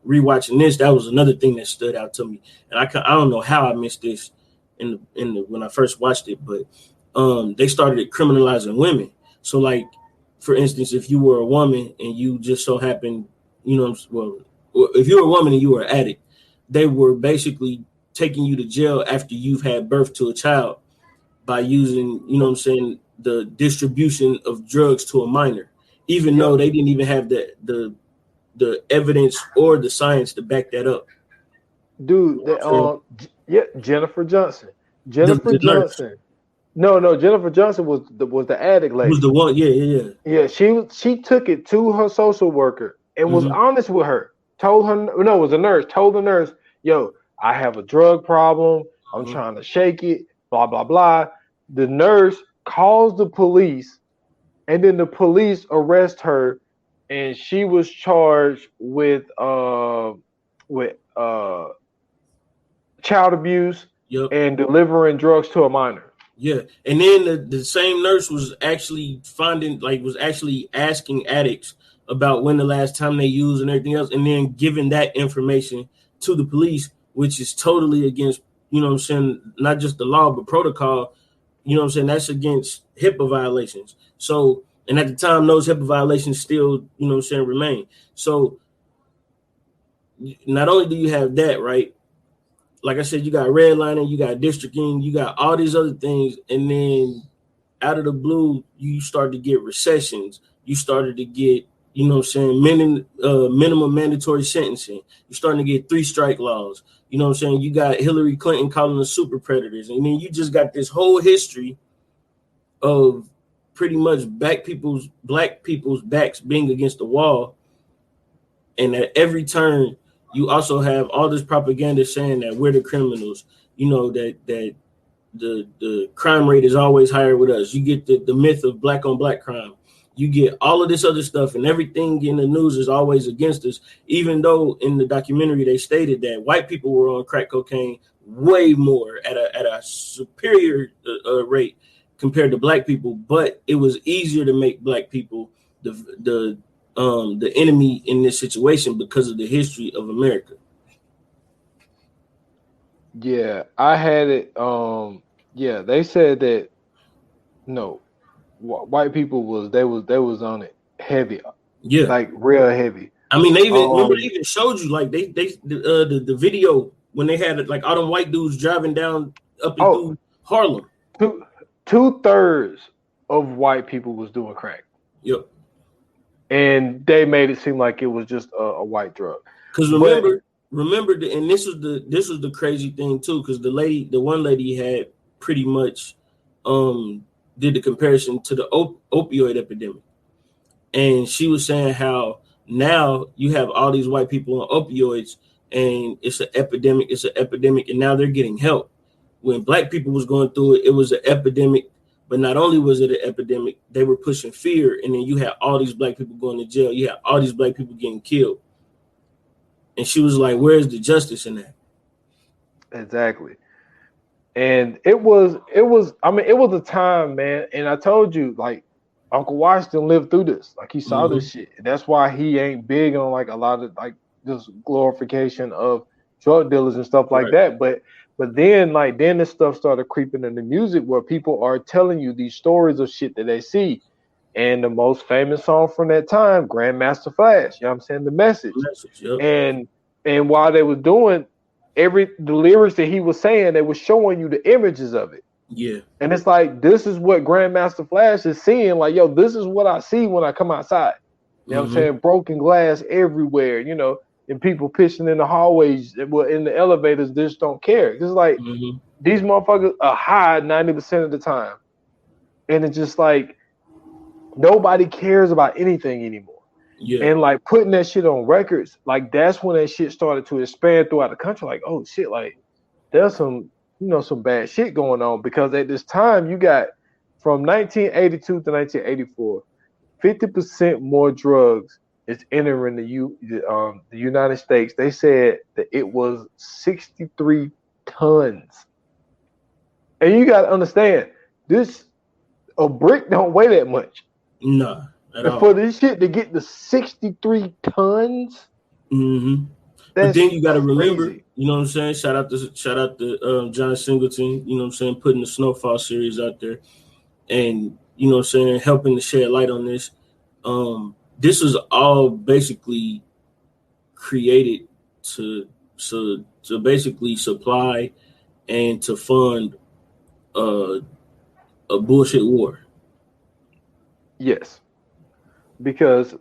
rewatching this. That was another thing that stood out to me. And I don't know how I missed this in the when I first watched it, but they started criminalizing women. So like, for instance, if you were a woman and you just so happened, you know, well, if you were a woman and you were an addict, they were basically taking you to jail after you've had birth to a child by using, you know what I'm saying, the distribution of drugs to a minor, even though they didn't even have the evidence or the science to back that up.
Dude, Jennifer Johnson. Jennifer Johnson. No, Jennifer Johnson was the addict lady.
Was the one, yeah.
Yeah, she took it to her social worker and was honest with her. Told her, no, it was a nurse. Told the nurse, yo, I have a drug problem. I'm trying to shake it. Blah blah blah. The nurse calls the police, and then the police arrest her, and she was charged with child abuse and delivering drugs to a minor.
Yeah, and then the same nurse was actually asking addicts about when the last time they used and everything else, and then giving that information to the police, which is totally against, you know what I'm saying, not just the law, but protocol. You know what I'm saying? That's against HIPAA violations. So, and at the time, those HIPAA violations still, you know what I'm saying, remain. So, not only do you have that, right? Like I said, you got redlining, you got districting, you got all these other things. And then out of the blue, you start to get recessions. You started to get, you know what I'm saying, minimum mandatory sentencing. You're starting to get 3-strike laws. You know what I'm saying? You got Hillary Clinton calling us super predators. And then you just got this whole history of pretty much black people's backs being against the wall. And at every turn, you also have all this propaganda saying that we're the criminals, you know, that the crime rate is always higher with us. You get the myth of black on black crime. You get all of this other stuff, and everything in the news is always against us, even though in the documentary they stated that white people were on crack cocaine way more at a superior rate compared to black people, but it was easier to make black people the enemy in this situation because of the history of America.
Yeah, I had it. Yeah, they said that no, white people was on it heavy.
Yeah,
like real heavy.
I mean, they even remember they even showed you like the video when they had like all them white dudes driving down up and through Harlem.
2/3 of white people was doing crack.
Yep.
And they made it seem like it was just a white drug.
Because remember, and this was the crazy thing too. Because the one lady had pretty much did the comparison to the opioid epidemic, and she was saying how now you have all these white people on opioids, and it's an epidemic, and now they're getting help. When black people was going through it, it was an epidemic. But not only was it an epidemic, they were pushing fear, and then you had all these black people going to jail. You had all these black people getting killed. And she was like, where's the justice in that?
Exactly. And it was a time, man. And I told you, like, Uncle Washington lived through this. Like, he saw this shit. That's why he ain't big on, like, a lot of, like, this glorification of drug dealers and stuff like that. But then this stuff started creeping in the music where people are telling you these stories of shit that they see. And the most famous song from that time, Grandmaster Flash, you know what I'm saying? The Message. Yep. And while they was doing the lyrics that he was saying, they were showing you the images of it.
Yeah.
And it's like, this is what Grandmaster Flash is seeing. Like, yo, this is what I see when I come outside. You know what I'm saying? Broken glass everywhere, you know, and people pissing in the hallways, well, in the elevators, just don't care. It's like these motherfuckers are high 90% of the time. And it's just like nobody cares about anything anymore.
Yeah.
And like putting that shit on records, like that's when that shit started to expand throughout the country. Like, oh shit, like there's some, you know, some bad shit going on, because at this time you got from 1982 to 1984, 50% more drugs is entering the United States. They said that it was 63 tons. And you got to understand, a brick don't weigh that much.
No.
And for this shit to get to 63 tons.
But then you got to remember, crazy. You know what I'm saying? Shout out to John Singleton, you know what I'm saying, putting the Snowfall series out there, and you know what I'm saying, helping to shed light on this. This was all basically created to basically supply and to fund a bullshit war.
Yes, because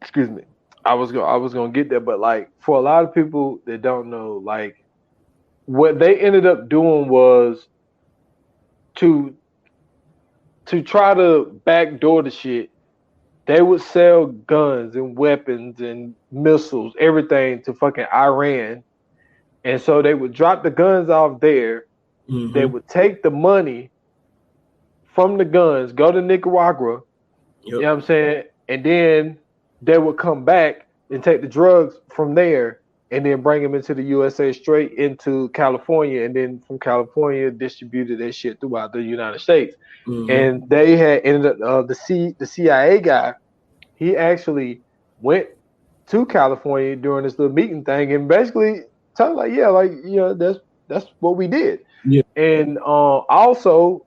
excuse me, I was gonna get there, but like for a lot of people that don't know, like what they ended up doing was to try to backdoor the shit. They would sell guns and weapons and missiles, everything to fucking Iran. And so they would drop the guns off there. They would take the money from the guns, go to Nicaragua, you know what I'm saying? And then they would come back and take the drugs from there and then bring them into the USA straight into California. And then from California, distributed that shit throughout the United States. And they had ended up, the CIA guy, he actually went to California during this little meeting thing and basically told like, yeah, like, you know, that's what we did.
Yeah.
And also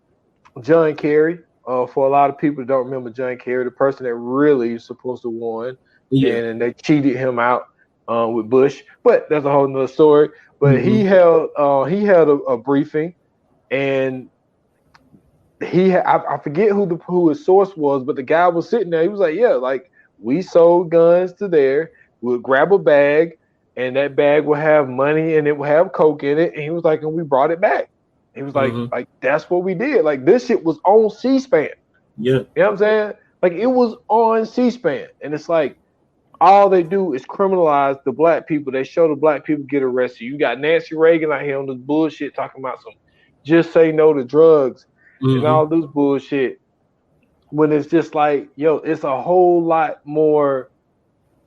John Kerry, for a lot of people that don't remember John Kerry, the person that really is supposed to won, and they cheated him out with Bush, but that's a whole nother story. But he held a briefing, and I forget who his source was, but the guy was sitting there. He was like, yeah, like we sold guns to there. We'll grab a bag, and that bag will have money and it will have coke in it. And he was like, and we brought it back. He was like that's what we did. Like this shit was on C-SPAN.
Yeah.
You know what I'm saying? Like it was on C-SPAN. And it's like all they do is criminalize the black people. They show the black people get arrested. You got Nancy Reagan out here on this bullshit talking about some just say no to drugs and all this bullshit. When it's just like, yo, it's a whole lot more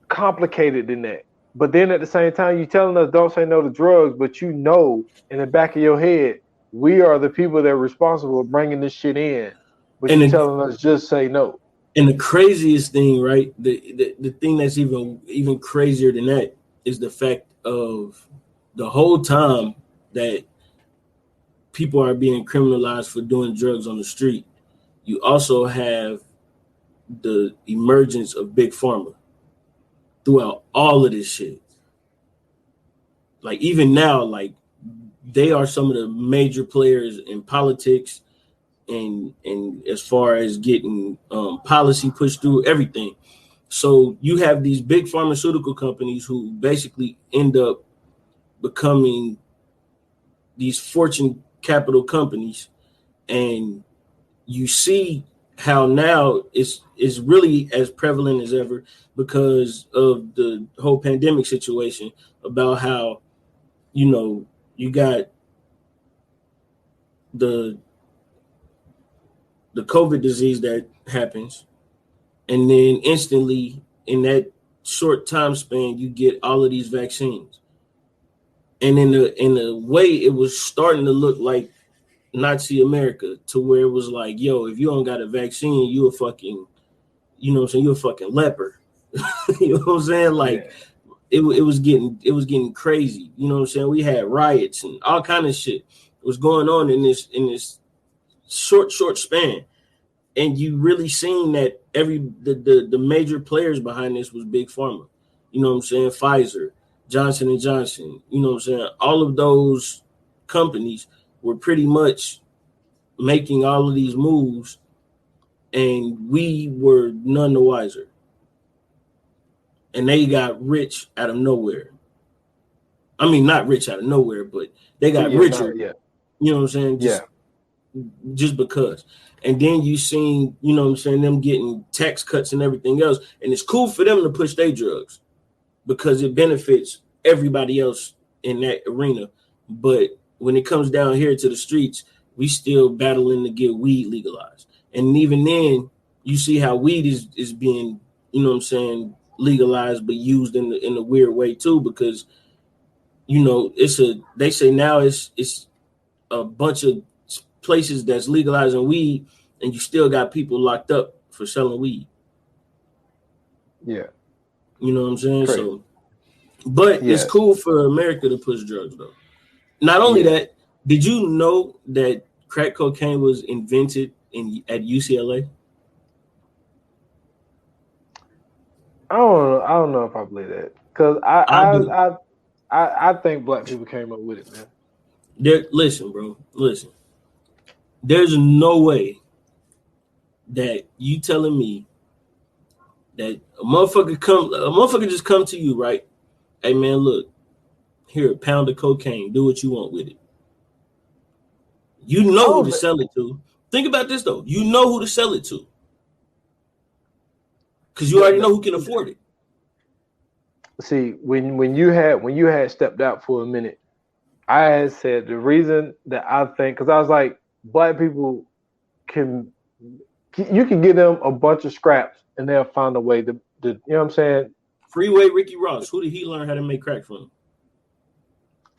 complicated than that. But then at the same time, you telling us don't say no to drugs, but you know in the back of your head, we are the people that are responsible for bringing this shit in. But you're telling us just say no.
And the craziest thing, right? The thing that's even crazier than that is the fact of the whole time that people are being criminalized for doing drugs on the street. You also have the emergence of Big Pharma throughout all of this shit. Like even now, like they are some of the major players in politics and as far as getting policy pushed through everything. So you have these big pharmaceutical companies who basically end up becoming these fortune capital companies, and you see how now it's really as prevalent as ever because of the whole pandemic situation, about how, you know, you got the COVID disease that happens, and then instantly in that short time span you get all of these vaccines. And in a way it was starting to look like Nazi America, to where it was like, yo, if you don't got a vaccine, you a fucking, you know what I'm saying, you're a fucking leper. You know what I'm saying? Like it was getting crazy. You know what I'm saying? We had riots and all kind of shit was going on in this short span. And you really seen that the major players behind this was Big Pharma. You know what I'm saying? Pfizer, Johnson & Johnson, you know what I'm saying? All of those companies were pretty much making all of these moves, and we were none the wiser. And they got rich out of nowhere. I mean, not rich out of nowhere, but they got richer. You know what I'm saying? Just because. And then you seen, you know what I'm saying, them getting tax cuts and everything else. And it's cool for them to push their drugs because it benefits everybody else in that arena. But when it comes down here to the streets, we still battling to get weed legalized. And even then, you see how weed is being, you know what I'm saying, legalized, but used in a weird way too, because, you know, they say now it's a bunch of places that's legalizing weed, and you still got people locked up for selling weed.
Yeah.
You know what I'm saying? Crazy. So, but it's cool for America to push drugs, though. Not only that, did you know that crack cocaine was invented at UCLA?
I don't know if I believe that, because I think black people came up with it, man.
Listen, bro. Listen. There's no way that you telling me that a motherfucker just come to you, right? Hey man, look, here, a pound of cocaine. Do what you want with it. You know who to sell it to. Think about this though. You know who to sell it to, because you already know who can afford it.
See, when you had stepped out for a minute, I had said the reason that I think, because I was like, black people you can give them a bunch of scraps and they'll find a way to you know what I'm saying?
Freeway Ricky Ross, who did he learn how to make crack from?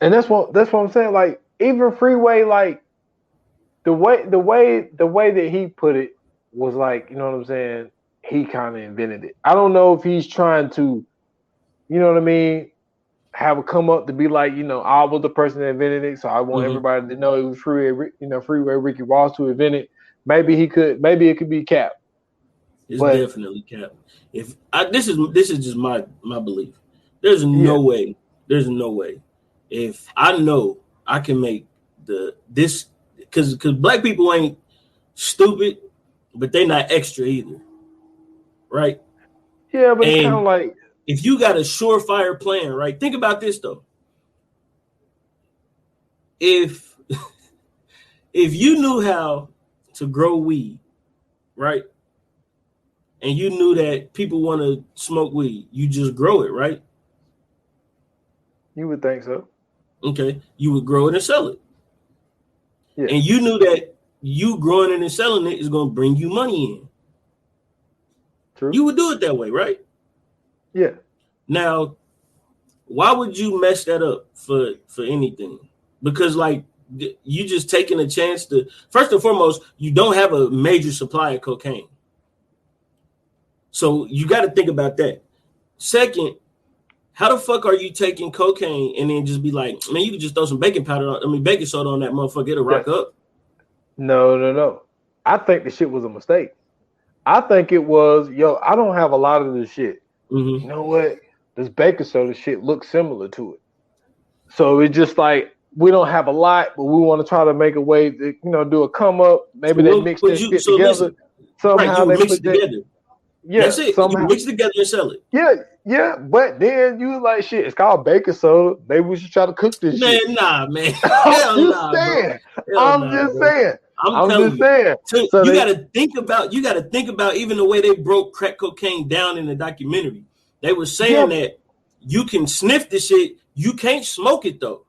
And that's what I'm saying. Like, even Freeway, like the way that he put it was like, you know what I'm saying, he kind of invented it. I don't know if he's trying to, you know what I mean, have a come up to be like, you know, I was the person that invented it, so I want everybody to know it was Freeway Ricky Ross who invented it. Maybe it could be Cap.
It's definitely Cap. This is just my belief. There's no way. There's no way. If I know I can make this, because black people ain't stupid, but they not extra either, right?
Yeah, but it's kind of like,
if you got a surefire plan, right? Think about this though. If you knew how to grow weed, right? And you knew that people want to smoke weed, you just grow it, right?
You would think so.
Okay. You would grow it and sell it.
Yeah.
And you knew that you growing it and selling it is going to bring you money in.
True.
You would do it that way, right?
Yeah.
Now, Why would you mess that up for anything? Because like you just taking a chance to. First and foremost, you don't have a major supply of cocaine, so you got to think about that. Second, how the fuck are you taking cocaine and then just be like, man, you can just throw some baking soda on that motherfucker, it'll rock up?
No. I think the shit was a mistake. I think it was, I don't have a lot of this shit.
Mm-hmm.
You know what? This baking soda shit looks similar to it. So it's just like, we don't have a lot, but we want to try to make a way to, do a come up. Maybe they mix that shit together.
Listen, somehow they mix it together. Yeah, that's it. Somehow. You mix it together and sell it.
Yeah. But then you like shit. It's called baking soda. Maybe we should try to cook this shit.
Man.
I'm just saying. I'm just saying.
So you got to think about. Even the way they broke crack cocaine down in the documentary. They were saying that you can sniff the shit. You can't smoke it though.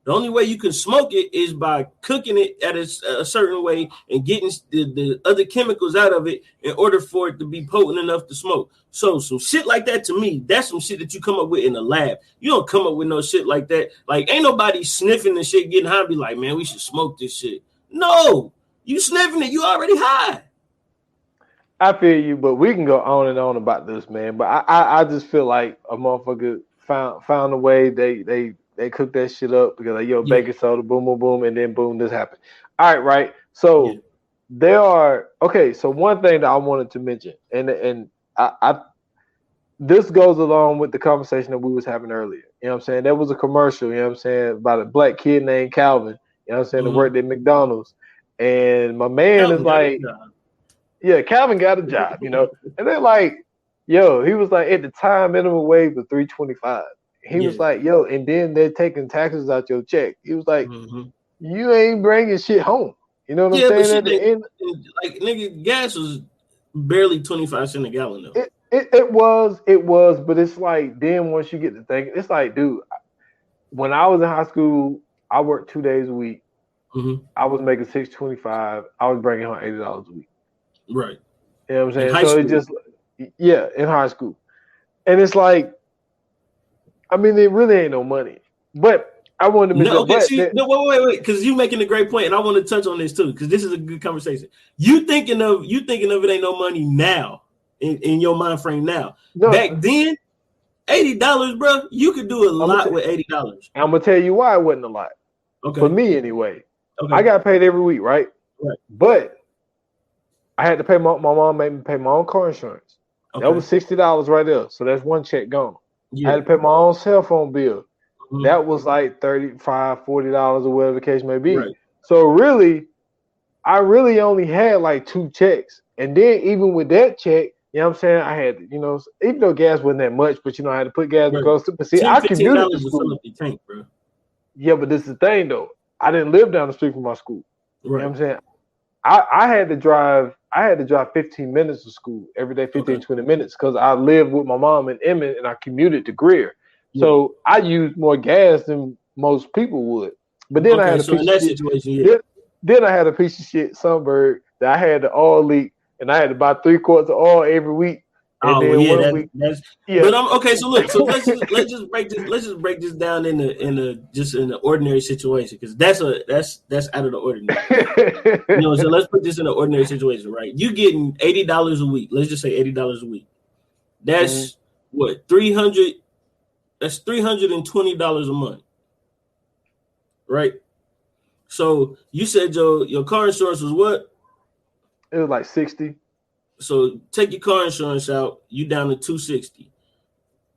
The only way you can smoke it is by cooking it at a certain way and getting the other chemicals out of it in order for it to be potent enough to smoke. So some shit like that, to me, that's some shit that you come up with in the lab. You don't come up with no shit like that. Like, ain't nobody sniffing the shit, getting high and be like, man, we should smoke this shit. No, you sniffing it, you already high.
I feel you, but we can go on and on about this, man. But I just feel like a motherfucker found a way. They cooked that shit up because like, baking soda, boom, boom, boom, and then boom, this happened. All right. So there are so one thing that I wanted to mention, and I this goes along with the conversation that we was having earlier. You know what I'm saying? There was a commercial, you know what I'm saying, about a black kid named Calvin, you know what I'm saying, that worked at McDonald's. And my man is like, Calvin got a job, and they're like, he was like, at the time, minimum wage was $3.25. He was like, and then they're taking taxes out your check. He was like, you ain't bringing shit home. You know what I'm saying? At the end,
like, nigga, gas was barely 25 cents a gallon though.
It was, but it's like, then once you get to thinking, it's like, dude, when I was in high school, I worked 2 days a week.
Mm-hmm.
I was making $6.25. I was bringing home $80 a week.
Right.
You know what I'm saying? So it just, in high school. And it's like, I mean, it really ain't no money. But I wanted to mention
wait, because you making a great point, and I want to touch on this too, because this is a good conversation. You thinking of it ain't no money now in your mind frame now. No. Back then, $80, bro, you could do a lot with $80.
I'm gonna tell you why it wasn't a lot.
Okay.
For me anyway. Okay. I got paid every week, right?
Right.
But I had to pay my mom made me pay my own car insurance. Okay. That was $60 right there. So that's one check gone. Yeah. I had to pay my own cell phone bill. Mm-hmm. That was like $35, $40 or whatever the case may be. Right. So really, I really only had like 2 checks. And then even with that check, you know what I'm saying? I had, even though gas wasn't that much, but I had to put gas in close to. But see, I commuted to school.
Tank, bro.
Yeah, but this is the thing though. I didn't live down the street from my school.
Right.
You know what I'm saying? I had to drive 15 minutes to school every day, 20 minutes, because I lived with my mom in Emmett and I commuted to Greer. Yeah. So I used more gas than most people would. But then I had a piece of shit Sunbird that I had to oil leak, and I had to buy 3 quarts of oil every week. And
But okay. So look, let's just break this down in the ordinary situation, because that's out of the ordinary. So let's put this in an ordinary situation, right? You getting $80 a week. Let's just say $80 a week. That's what, 300. That's $320 a month, right? So you said your car insurance was what?
It was like $60.
So take your car insurance out, you down to $260.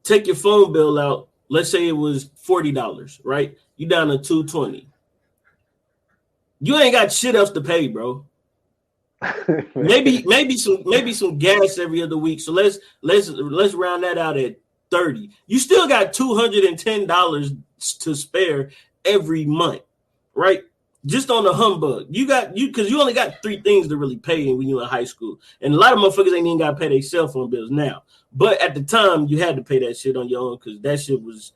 Take your phone bill out. Let's say it was $40, right? You down to $220. You ain't got shit else to pay, bro. maybe some gas every other week. So let's round that out at $30. You still got $210 to spare every month, right? Just on the humbug. Because you only got 3 things to really pay when you in high school. And a lot of motherfuckers ain't even got to pay their cell phone bills now. But at the time, you had to pay that shit on your own, because that shit was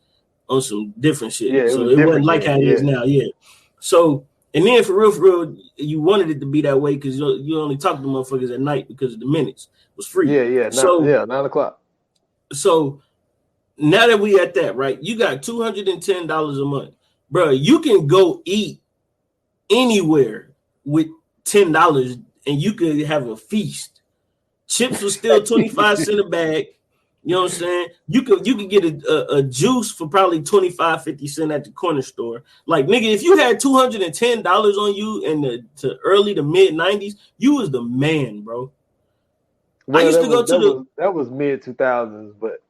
on some different shit. Yeah, so it wasn't like how it is now. Yeah. So, and then for real, you wanted it to be that way because you only talk to motherfuckers at night because the minutes was free.
Yeah. 9 o'clock.
So now that we at that, right? You got $210 a month, bro. You can go eat anywhere with $10, and you could have a feast. Chips are still 25 cents a bag. You know what I'm saying? You could get a juice for probably 25, 50 cents at the corner store. Like, nigga, if you had $210 on you in the early to mid 90s, you was the man, bro.
Well, I used to go that was mid 2000s, but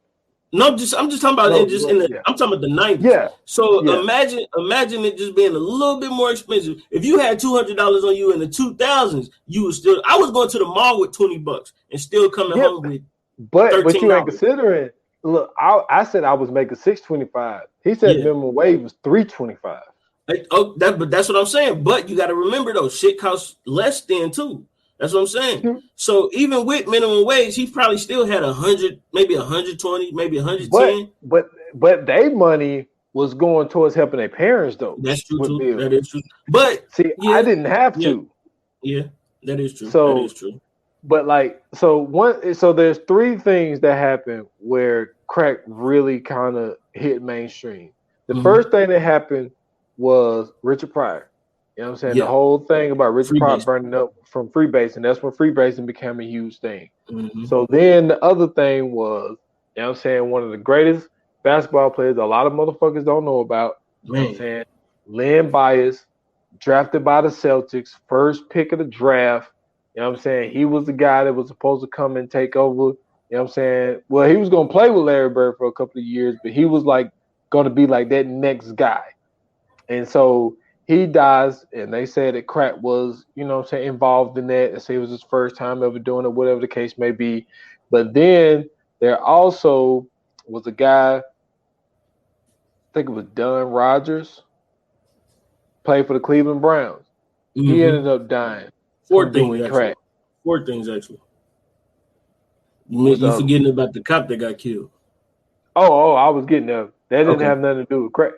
no, I'm just talking about I'm talking about the 90s.
Yeah.
So imagine it just being a little bit more expensive. If you had $200 on you in the 2000s, you was still. I was going to the mall with $20 and still coming home with.
But you ain't considering. Look, I said I was making $6.25. He said minimum wage was $3.25.
But that's what I'm saying. But you got to remember though, shit costs less than too. That's what I'm saying. Mm-hmm. So even with minimum wage, he probably still had 100, maybe 120, maybe 110.
But their money was going towards helping their parents though.
That's true too. That is true. But
see, I didn't have to.
Yeah, that is true.
So
that is true.
But so there's three things that happened where crack really kind of hit mainstream. The first thing that happened was Richard Pryor. You know what I'm saying? Yeah. The whole thing about Richard Pryor burning up from freebasing, that's when freebasing became a huge thing. Mm-hmm. So then the other thing was, you know what I'm saying, one of the greatest basketball players a lot of motherfuckers don't know about, you know what I'm saying, Len Bias, drafted by the Celtics, first pick of the draft. You know what I'm saying? He was the guy that was supposed to come and take over. You know what I'm saying? Well, he was going to play with Larry Bird for a couple of years, but he was like going to be like that next guy. And so he dies, and they said that crack was, you know what I'm saying, involved in that. They say it was his first time ever doing it, whatever the case may be. But then there also was a guy, I think it was Don Rogers, played for the Cleveland Browns. Mm-hmm. He ended up dying.
Four things, actually. You're forgetting about the cop that got killed.
Oh, I was getting there. That didn't have nothing to do with crack.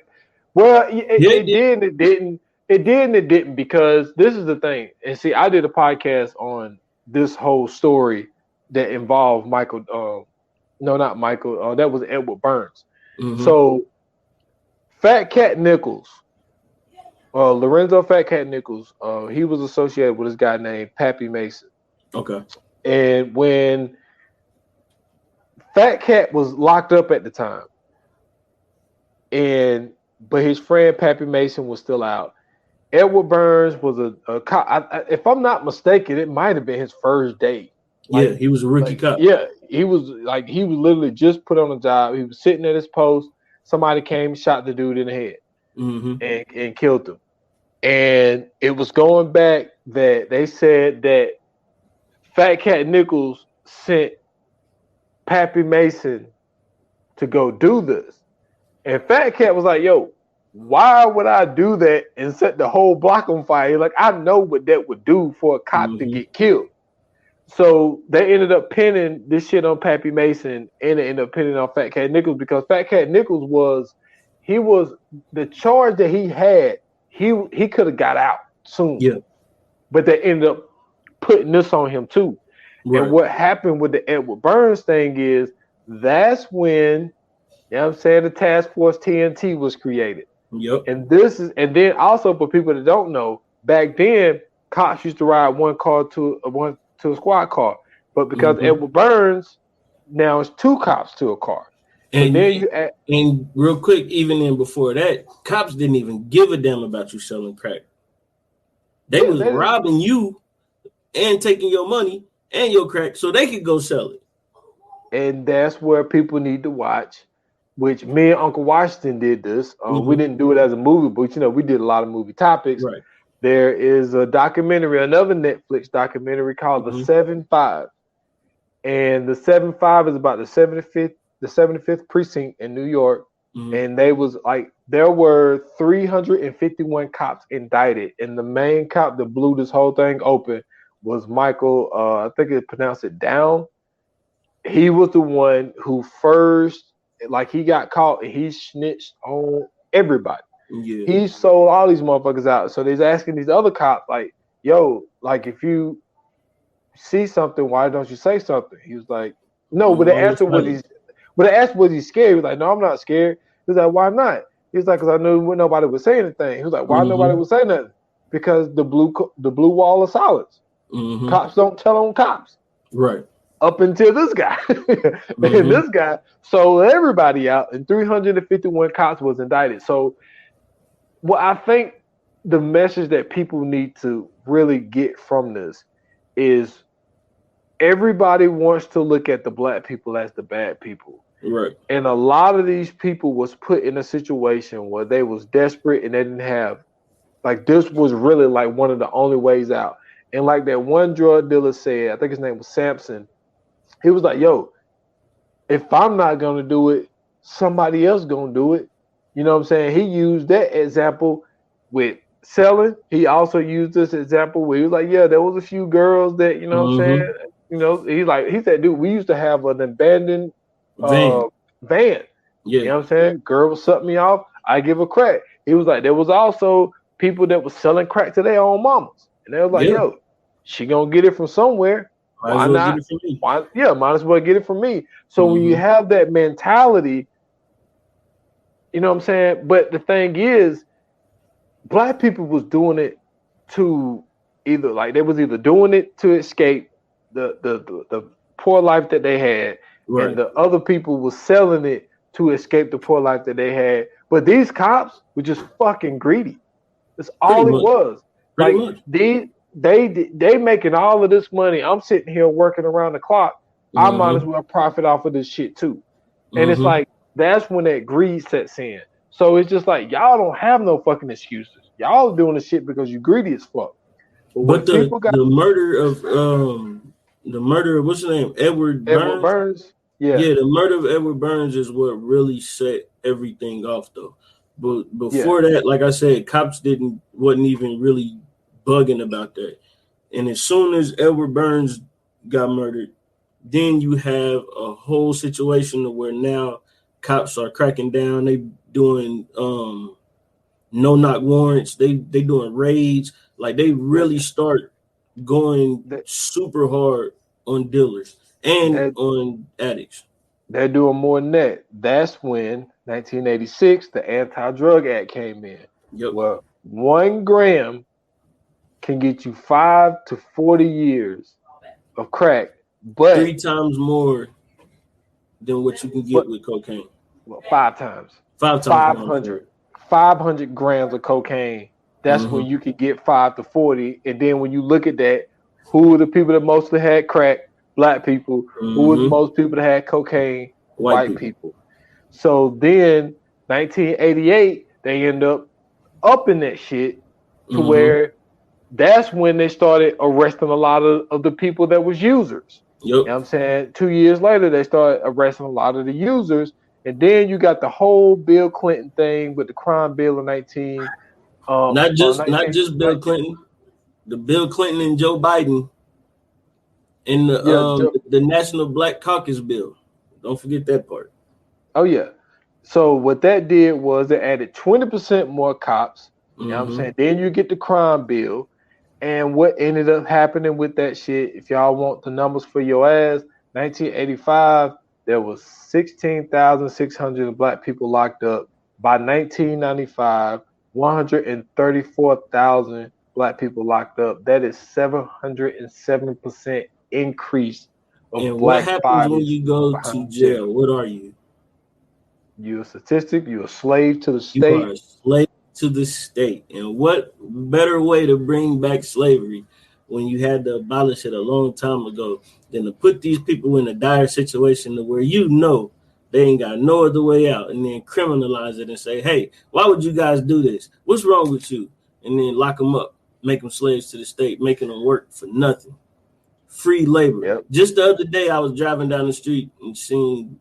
Well, it did and it didn't. It did and it didn't, because this is the thing. And see, I did a podcast on this whole story that involved Michael. No, not Michael. That was Edward Burns. Mm-hmm. So, Fat Cat Nichols, Lorenzo Fat Cat Nichols, he was associated with this guy named Pappy Mason.
Okay.
And when Fat Cat was locked up at the time, but his friend Pappy Mason was still out. Edward Burns was a cop. If I'm not mistaken, it might have been his first date.
Like, he was a rookie cop.
Yeah, he was literally just put on a job. He was sitting at his post. Somebody came, shot the dude in the head, and killed him. And it was going back that they said that Fat Cat Nichols sent Pappy Mason to go do this. And Fat Cat was like, yo, why would I do that and set the whole block on fire? Like, I know what that would do for a cop to get killed. So they ended up pinning this shit on Pappy Mason, and they ended up pinning on Fat Cat Nichols, because Fat Cat Nichols was the charge that he had, he could have got out soon. Yeah. But they ended up putting this on him too. Right. And what happened with the Edward Burns thing is that's when, you know what I'm saying, the Task Force TNT was created.
Yep.
And then also for people that don't know, back then cops used to ride one to a squad car. But because Edward Burns, now it's two cops to a car.
And then and real quick, even then before that, cops didn't even give a damn about you selling crack. They was robbing you and taking your money and your crack so they could go sell it.
And that's where people need to watch, which me and Uncle Washington did this. We didn't do it as a movie, but we did a lot of movie topics. Right. There is a documentary, another Netflix documentary called The 7-5. And the 7-5 is about the 75th precinct in New York. And they was like, there were 351 cops indicted. And the main cop that blew this whole thing open was Michael, I think it pronounced it Down. He was the one who first, like, he got caught and he snitched on everybody. Yeah. He sold all these motherfuckers out. So they's asking these other cops, like, yo, like, if you see something, why don't you say something? He was like, no, but the answer was But I asked, was he scared? He was like, no, I'm not scared. He was like, why not? He was like, because I knew nobody would say anything. He was like, why nobody would say nothing? Because the blue wall of silence. Cops don't tell on cops.
Right.
Up until this guy. And this guy sold everybody out, and 351 cops was indicted. So what I think the message that people need to really get from this is everybody wants to look at the black people as the bad people.
Right.
And a lot of these people was put in a situation where they was desperate and they didn't have, like, this was really like one of the only ways out. And like that one drug dealer said, I think his name was Sampson, he was like, yo, if I'm not going to do it, somebody else going to do it. You know what I'm saying? He used that example with selling. He also used this example where he was like, yeah, there was a few girls that, you know what I'm saying? You know, he said, dude, we used to have an abandoned van. Yeah. You know what I'm saying? Girl was sucking me off. I give a crack. He was like, there was also people that was selling crack to their own mamas. And they was like, yo, she going to get it from somewhere. Why not? Might as well get it from me. So when you have that mentality, you know what I'm saying? But the thing is, black people was doing it to either, like, they was either doing it to escape the poor life that they had, and the other people was selling it to escape the poor life that they had. But these cops were just fucking greedy. That's all it was. Like, they making all of this money. I'm sitting here working around the clock. I might as well profit off of this shit too. And it's like, that's when that greed sets in. So it's just like, y'all don't have no fucking excuses. Y'all are doing the shit because you greedy as fuck.
But the murder of what's his name? Edward Burns. Yeah, the murder of Edward Burns is what really set everything off, though. But before that, like I said, cops wasn't even really bugging about that. And as soon as Edward Burns got murdered, then you have a whole situation where now cops are cracking down. They doing no-knock warrants. They doing raids. Like, they really start going super hard on dealers and on addicts.
They're doing more than that. That's when 1986, the Anti-Drug Act came in.
Yep.
Well, 1 gram can get you 5 to 40 years of crack, but
3 times more than what you can get with cocaine.
Well, 5 times. 500 grams of cocaine. That's when you could get 5 to 40. And then when you look at that, who are the people that mostly had crack? Black people. Who were the most people that had cocaine? White people. So then 1988, they end up upping that shit to where that's when they started arresting a lot of the people that was users. You know what I'm saying? 2 years later, they started arresting a lot of the users. And then you got the whole Bill Clinton thing with the crime bill of 19.
Not just Bill Clinton. The Bill Clinton and Joe Biden and the National Black Caucus bill. Don't forget that part.
Oh, yeah. So what that did was it added 20% more cops. You know what I'm saying? Then you get the crime bill. And what ended up happening with that shit, if y'all want the numbers for your ass, 1985, there was 16,600 black people locked up. By 1995, 134,000 black people locked up. That is 707% increase of
and
black
what happens
bodies
when you go to jail? What are you?
You're a statistic. You're a slave to the state.
You are a slave to the state. And what better way to bring back slavery when you had to abolish it a long time ago than to put these people in a dire situation to where you know they ain't got no other way out, and then criminalize it and say, hey, why would you guys do this? What's wrong with you? And then lock them up, make them slaves to the state, making them work for nothing. Free labor.
Yep.
Just the other day, I was driving down the street and seen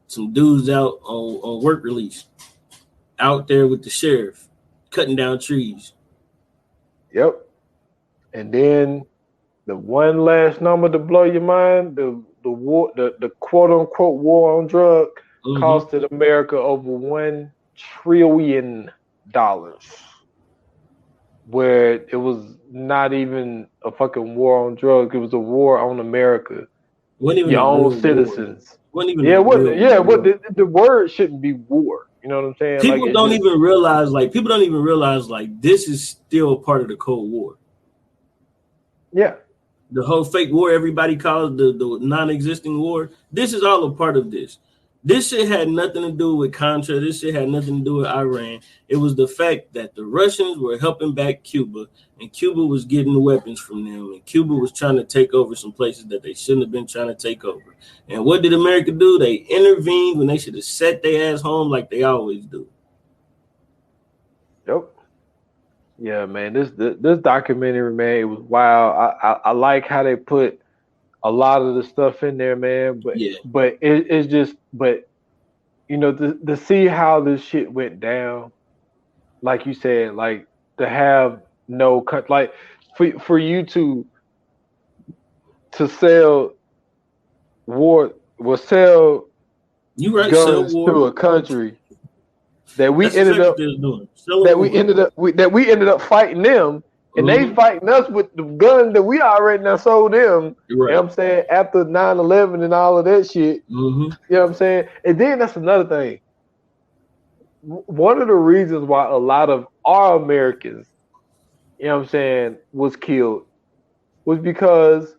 some dudes out on work release out there with the sheriff cutting down trees.
Yep. And then the one last number to blow your mind, the war, the quote unquote war on drug costed America over $1 trillion, where it was not even a fucking war on drugs. It was a war on America. your own citizens. The word shouldn't be war. You know what I'm saying?
People don't even realize like this is still part of the Cold War.
Yeah.
The whole fake war everybody calls the non-existing war. This is all a part of this. This shit had nothing to do with Contra. This shit had nothing to do with Iran. It was the fact that the Russians were helping back Cuba, and Cuba was getting the weapons from them, and Cuba was trying to take over some places that they shouldn't have been trying to take over. And what did America do? They intervened when they should have set their ass home like they always do.
Yep. Yeah, man. This documentary, man, it was wild. I like how they put a lot of the stuff in there, man. But it's just you know, to see how this shit went down, like you said, like to have no cut, like for you to sell guns to a country that we ended up fighting them. And they fighting us with the gun that we already now sold them. Right. You know what I'm saying? After 9/11 and all of that shit. Mm-hmm. You know what I'm saying? And then that's another thing. One of the reasons why a lot of our Americans, you know what I'm saying, was killed was because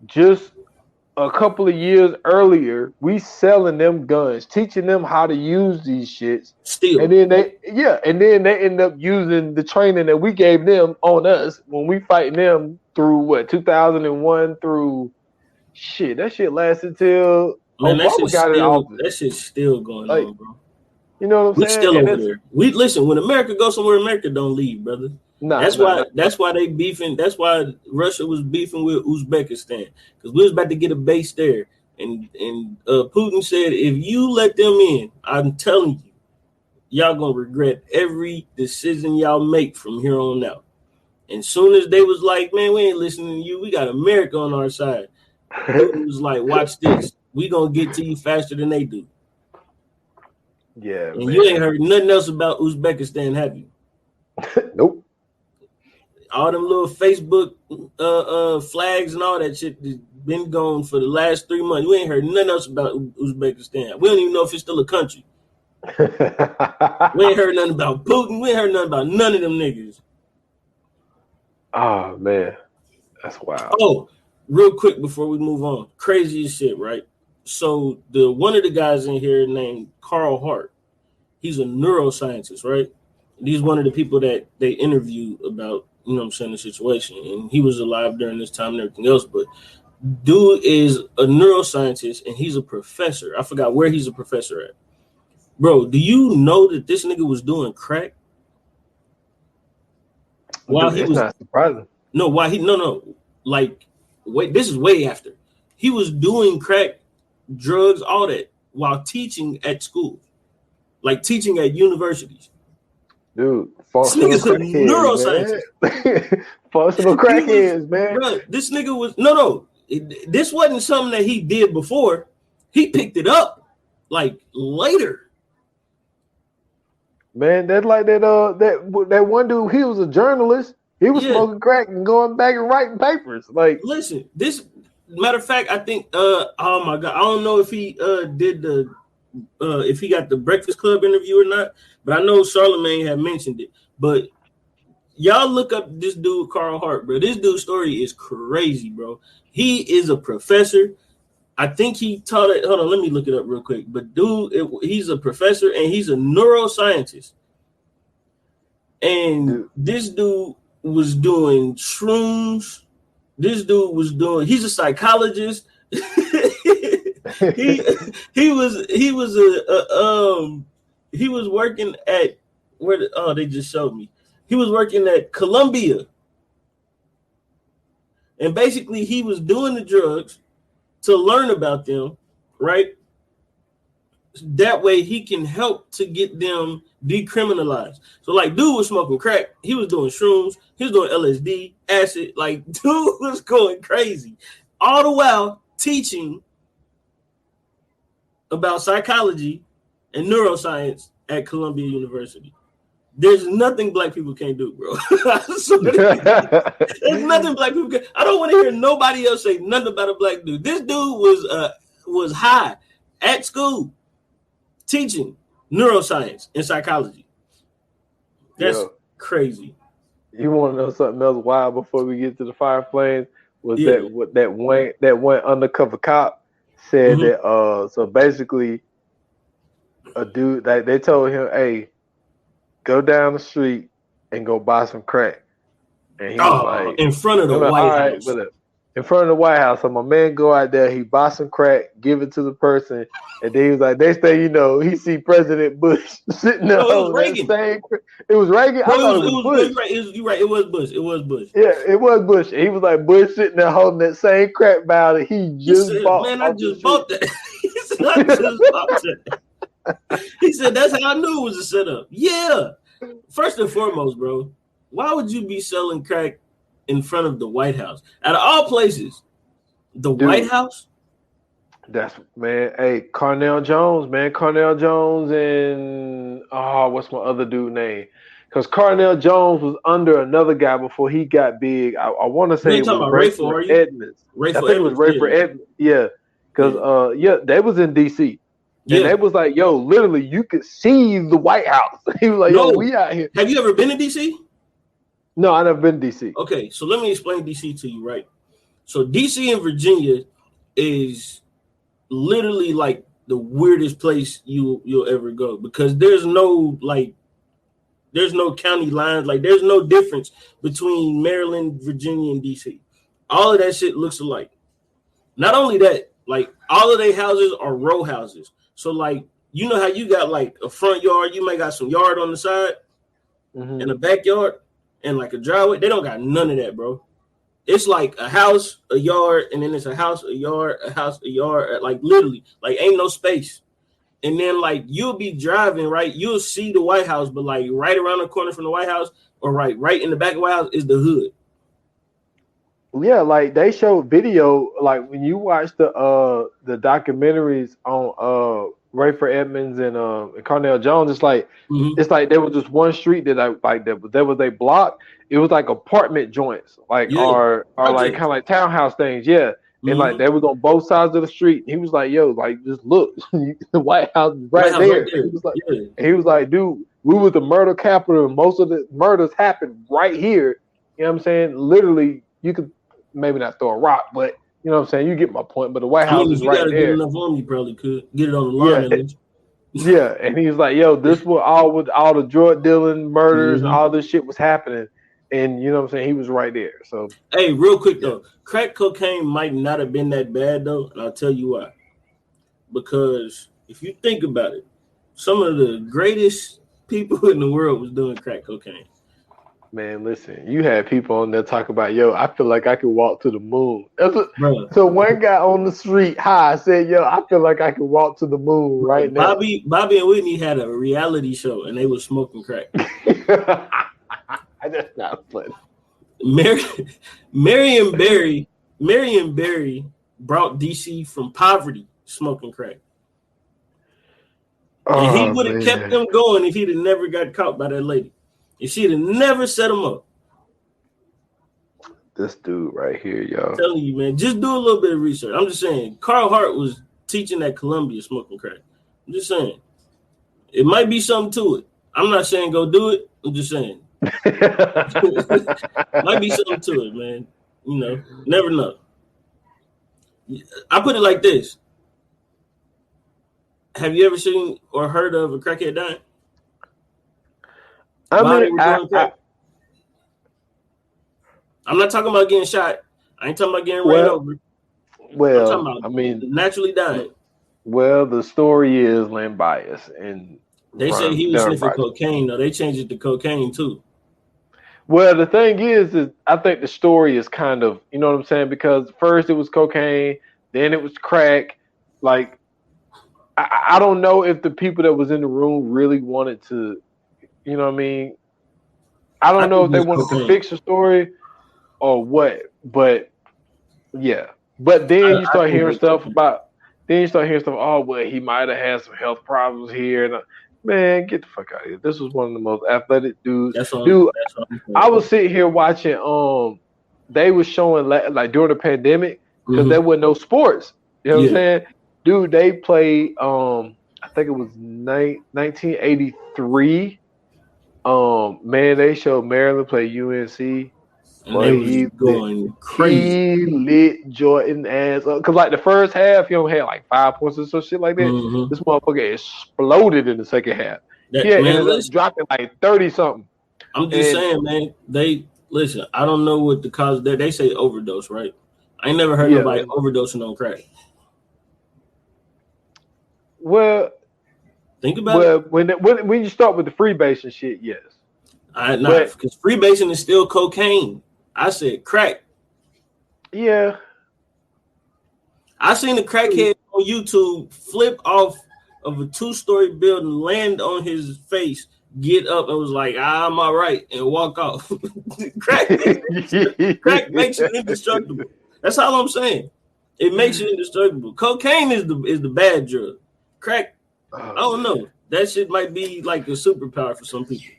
just a couple of years earlier, we selling them guns, teaching them how to use these shits.
Still.
And then they end up using the training that we gave them on us when we fighting them through 2001 through shit. That shit lasted till Obama got in office.
That shit's still going on, bro.
You know what I'm saying?
We still over there. We listen, when America goes somewhere, America don't leave, brother. That's why they beefing. That's why Russia was beefing with Uzbekistan, because we was about to get a base there, and Putin said, if you let them in, I'm telling you, y'all gonna regret every decision y'all make from here on out. And soon as they was like, man, we ain't listening to you, we got America on our side. Putin was like, watch this, we gonna get to you faster than they do.
Yeah,
and man. You ain't heard nothing else about Uzbekistan, have you?
Nope.
All them little Facebook flags and all that shit has been going for the last 3 months. We ain't heard nothing else about Uzbekistan. We don't even know if it's still a country. We ain't heard nothing about Putin. We ain't heard nothing about none of them niggas.
Oh, man. That's wild.
Oh, real quick before we move on. Crazy as shit, right? So one of the guys in here named Carl Hart, he's a neuroscientist, right? He's one of the people that they interview about, you know what I'm saying, the situation. And he was alive during this time and everything else. But dude is a neuroscientist and he's a professor. I forgot where he's a professor at. Bro, do you know that this nigga was doing crack?
It's not surprising.
No, like, wait, this is way after. He was doing crack, drugs, all that, while teaching at school. Like teaching at universities.
Dude, functional
neuroscientist.
Functional crackheads, man.
Bro, this nigga was this wasn't something that he did before. He picked it up like later.
Man, that's like that one dude. He was a journalist. He was smoking crack and going back and writing papers. Like,
listen, this matter of fact, I think. Oh my god, I don't know if he did the. If he got the Breakfast Club interview or not, but I know Charlamagne had mentioned it. But y'all look up this dude, Carl Hart, bro. This dude's story is crazy, bro. He is a professor. I think he taught it. Hold on, let me look it up real quick. But dude, he's a professor and he's a neuroscientist. And this dude was doing shrooms. This dude was doing. He's a psychologist. he was working at they just showed me. He was working at Columbia. And basically he was doing the drugs to learn about them, right? That way he can help to get them decriminalized. So like dude was smoking crack, he was doing shrooms, he was doing LSD, acid, like dude was going crazy. All the while teaching about psychology and neuroscience at Columbia University. There's nothing black people can't do, bro. There's nothing black people can. I don't want to hear nobody else say nothing about a black dude. This dude was high at school teaching neuroscience and psychology. That's crazy.
You want to know something else wild before we get to the Fire Flames? Was that one undercover cop said that so basically a dude they told him, hey, go down the street and go buy some crack. And he was like,
in front of the White House.
In front of the White House. So my man go out there, he buy some crack, give it to the person, and then he was like, next thing you know, he see President Bush sitting there.
No, it was Reagan.
It was Reagan? I thought it was Bush.
You're right. It was Bush.
Yeah, it was Bush. And he was like, Bush sitting there holding that same crack barrel that he just bought.
Man, I just bought that. He said, I just bought that. He said, that's how I knew it was a setup. Yeah. First and foremost, bro, why would you be selling crack in front of the White House? Out of all places, the White House?
That's, man, hey, Carnell Jones, man. Carnell Jones and, what's my other dude name? Because Carnell Jones was under another guy before he got big. I want to say it was Rayford Edmonds. I think it was Rayford Edmonds. Yeah. Because, they was in D.C. And they was like, yo, literally, you could see the White House. He was like, yo, we out here.
Have you ever been to D.C.?
No, I never been to D.C.
Okay, so let me explain D.C. to you, right? So D.C. and Virginia is literally like the weirdest place you'll ever go because there's no county lines. Like, there's no difference between Maryland, Virginia, and D.C. All of that shit looks alike. Not only that, like, all of their houses are row houses. So, like, you know how you got, like, a front yard, you might got some yard on the side and a backyard and, like, a driveway. They don't got none of that, bro. It's like a house, a yard, and then it's a house, a yard, a house, a yard. Like, literally, like, ain't no space. And then, like, you'll be driving, right? You'll see the White House, but, like, right around the corner from the White House or right in the back of the White House is the hood.
Yeah, like they showed video, like when you watch the documentaries on Rayford Edmonds and Carnell Jones, it's like there was just one street that there was a block. It was like apartment joints, like or like kind of like townhouse things, and like they was on both sides of the street. He was like, "Yo, like just look, the White House is right there." He was like, he was like, "Dude, we was the murder capital, and most of the murders happened right here." You know what I'm saying? Literally, you could. Maybe not throw a rock, but you know what I'm saying? You get my point. But the White House is right there.
Enough on, you probably could get it on the line.
Yeah, and he's like, yo, this was all the drug dealing, murders, and all this shit was happening. And you know what I'm saying? He was right there. So
hey, real quick though, crack cocaine might not have been that bad though, and I'll tell you why. Because if you think about it, some of the greatest people in the world was doing crack cocaine.
Man, listen, you had people on there talk about, yo, I feel like I could walk to the moon. So one guy on the street high said, yo, I feel like I could walk to the moon right now.
Bobby and Whitney had a reality show and they were smoking crack.
That's not funny.
Marion Barry brought DC from poverty smoking crack. And he would have kept them going if he'd have never got caught by that lady. If she'd have never set him up.
This dude right here, y'all.
I'm telling you, man, just do a little bit of research. I'm just saying, Carl Hart was teaching at Columbia smoking crack. I'm just saying. It might be something to it. I'm not saying go do it. I'm just saying. Might be something to it, man. You know, never know. I put it like this. Have you ever seen or heard of a crackhead dying? I'm not talking about getting shot. I ain't talking about getting ran over.
Well,
I'm talking about naturally dying.
Well, the story is Len Bias, and
they say he was sniffing cocaine. No, they changed it to cocaine too.
Well, the thing is I think the story is kind of, you know what I'm saying? Because first it was cocaine, then it was crack. Like, I don't know if the people that was in the room really wanted to. You know what I mean? I don't know if they wanted to fix the story or what, but yeah. But then you start hearing stuff about, oh, well, he might have had some health problems here. And Man, get the fuck out of here. This was one of the most athletic dudes. Dude, I was sitting here watching. They was showing like during the pandemic because there were no sports. You know what I'm saying? Dude, they played. I think it was 1983. Man, they showed Maryland play UNC.
And they was going crazy.
He lit Jordan ass up. Because, like, the first half, he only had, like, 5 points or some shit like that. This motherfucker exploded in the second half. Ended up dropping, like, 30-something.
I'm just saying, man, listen, I don't know what the cause of that. They say overdose, right? I ain't never heard nobody overdosing on crack.
Well,
think about it.
When you start with the freebasing shit, yes.
Because freebasing is still cocaine. I said crack.
Yeah.
I seen a crackhead on YouTube flip off of a 2-story building, land on his face, get up and was like, I'm all right, and walk off. Crack makes you indestructible. That's all I'm saying. It makes you indestructible. Cocaine is the bad drug. Crack, I don't know. That shit might be like a superpower for some people.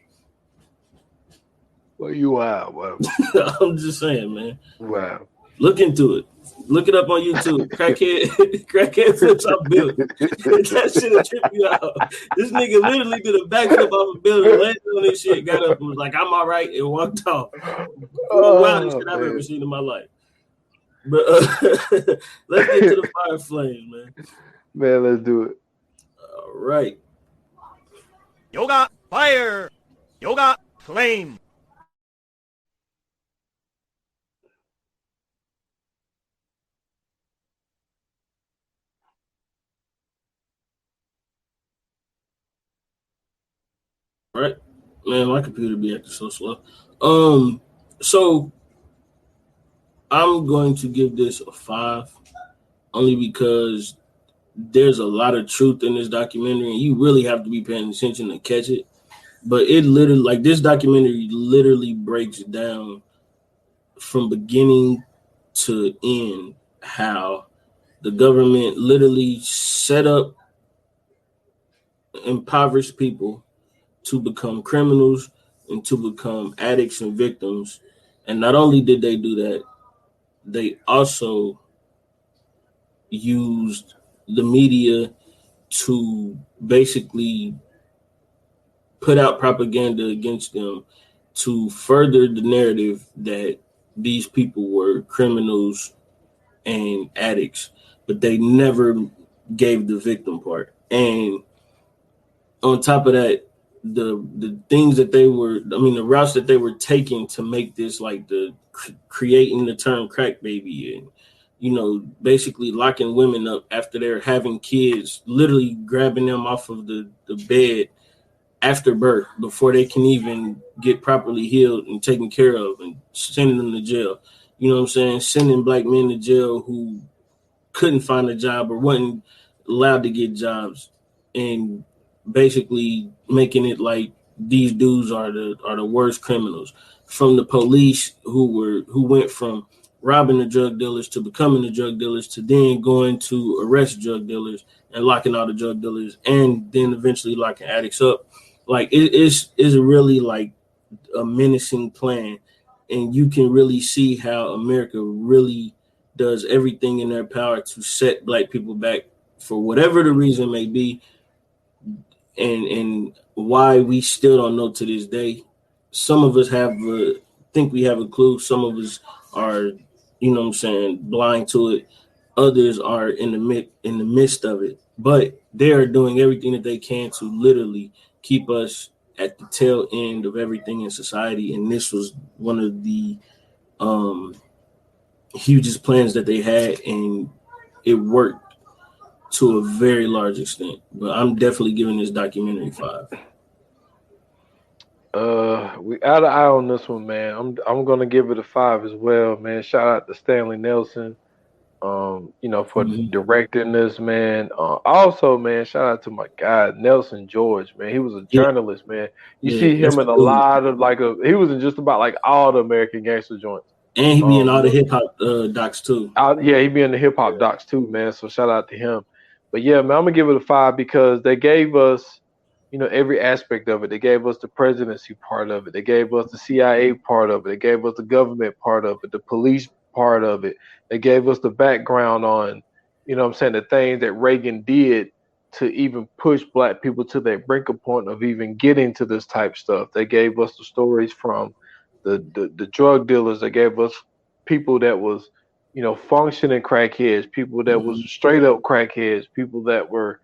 Well, you are. Wow.
I'm just saying, man.
Wow.
Look into it. Look it up on YouTube. Crackhead flips off building. That shit will trip you out. This nigga literally did a backflip off a building, landed on this shit, got up and was like, I'm all right, and walked off. Wildest shit I've ever seen in my life. But let's get to the fire flames, man.
Man, let's do it.
All right.
Yoga fire. Yoga flame.
Right, man, my computer be acting so slow. So I'm going to give this a 5, only because there's a lot of truth in this documentary, and you really have to be paying attention to catch it. But it literally, like, this documentary literally breaks down from beginning to end how the government literally set up impoverished people to become criminals and to become addicts and victims. And not only did they do that, they also used the media to basically put out propaganda against them to further the narrative that these people were criminals and addicts, but they never gave the victim part. And on top of that, the things that they were, the routes that they were taking to make this, like the creating the term crack baby, and basically locking women up after they're having kids, literally grabbing them off of the bed after birth before they can even get properly healed and taken care of, and sending them to jail. You know what I'm saying? Sending black men to jail who couldn't find a job or wasn't allowed to get jobs, and basically making it like these dudes are the worst criminals. From the police who went from robbing the drug dealers to becoming the drug dealers to then going to arrest drug dealers and locking all the drug dealers and then eventually locking addicts up. Like it's really like a menacing plan, and you can really see how America really does everything in their power to set black people back for whatever the reason may be. And why we still don't know to this day. Some of us think we have a clue. Some of us are, blind to it. Others are in the midst of it. But they are doing everything that they can to literally keep us at the tail end of everything in society. And this was one of the hugest plans that they had, and it worked to a very large extent. But I'm definitely giving this documentary 5.
We out of eye on this one, man. I'm gonna give it a 5 as well, man. Shout out to Stanley Nelson, for directing this, man. Also, man, shout out to my guy Nelson George, man. He was a journalist, man. You see him in a lot of he was in just about like all the American Gangster joints.
And he be in all the hip hop docs too.
He be in the hip hop docs too, man. So shout out to him. But yeah, man, I'm gonna give it a 5 because they gave us every aspect of it. They gave us the presidency part of it. They gave us the CIA part of it. They gave us the government part of it, the police part of it. They gave us the background on, the things that Reagan did to even push black people to their breaking point of even getting to this type stuff. They gave us the stories from the drug dealers. They gave us people that was, functioning crackheads, people that was straight up crackheads, people that were,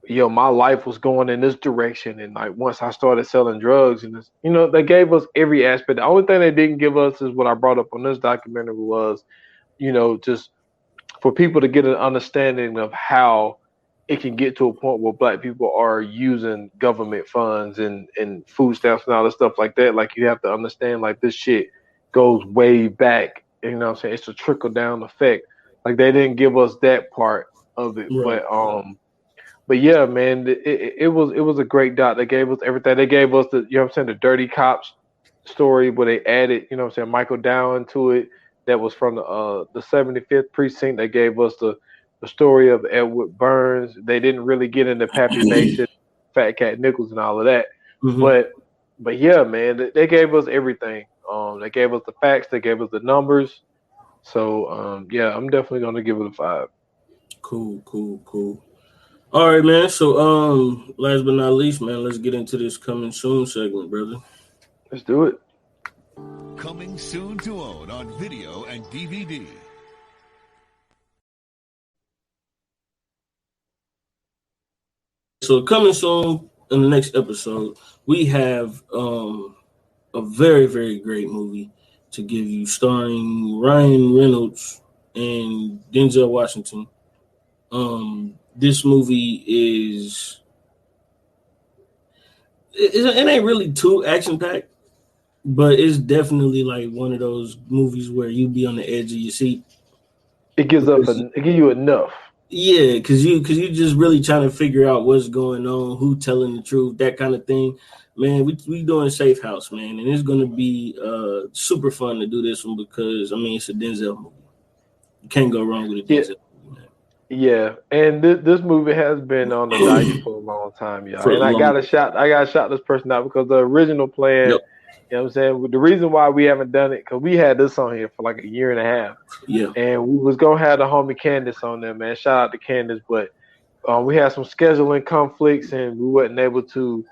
my life was going in this direction. And like once I started selling drugs and this, they gave us every aspect. The only thing they didn't give us is what I brought up on this documentary was, just for people to get an understanding of how it can get to a point where black people are using government funds and food stamps and all this stuff like that. Like you have to understand like this shit goes way back. It's a trickle down effect. Like they didn't give us that part of it. Right. But yeah, man, it was a great doc. They gave us everything. They gave us the Dirty Cops story where they added, Michael Down to it. That was from the 75th precinct. They gave us the story of Edward Burns. They didn't really get into Pappy Mason, Fat Cat Nichols, and all of that. Mm-hmm. But yeah, man, they gave us everything. They gave us the facts. They gave us the numbers. So yeah, I'm definitely gonna give it a 5.
Cool. All right, man. So last but not least, man, let's get into this coming soon segment, brother.
Let's do it.
Coming soon to own on video and DVD.
So coming soon in the next episode, we have a very, very great movie to give you, starring Ryan Reynolds and Denzel Washington. This movie is it ain't really too action packed, but it's definitely like one of those movies where you be on the edge of your seat.
It gives you enough.
Yeah, because you just really trying to figure out what's going on, who telling the truth, that kind of thing. Man, we doing Safe House, man, and it's gonna be super fun to do this one because it's a Denzel movie. You can't go wrong with a Denzel movie, man.
Yeah, and this movie has been on the docket for a long time, y'all. And I got to shout this person out because the original plan. Yep. You know what I'm saying? The reason why we haven't done it, because we had this on here for like a year and a half.
Yeah.
And we was going to have the homie Candace on there, man. Shout out to Candace. But we had some scheduling conflicts and we wasn't able to,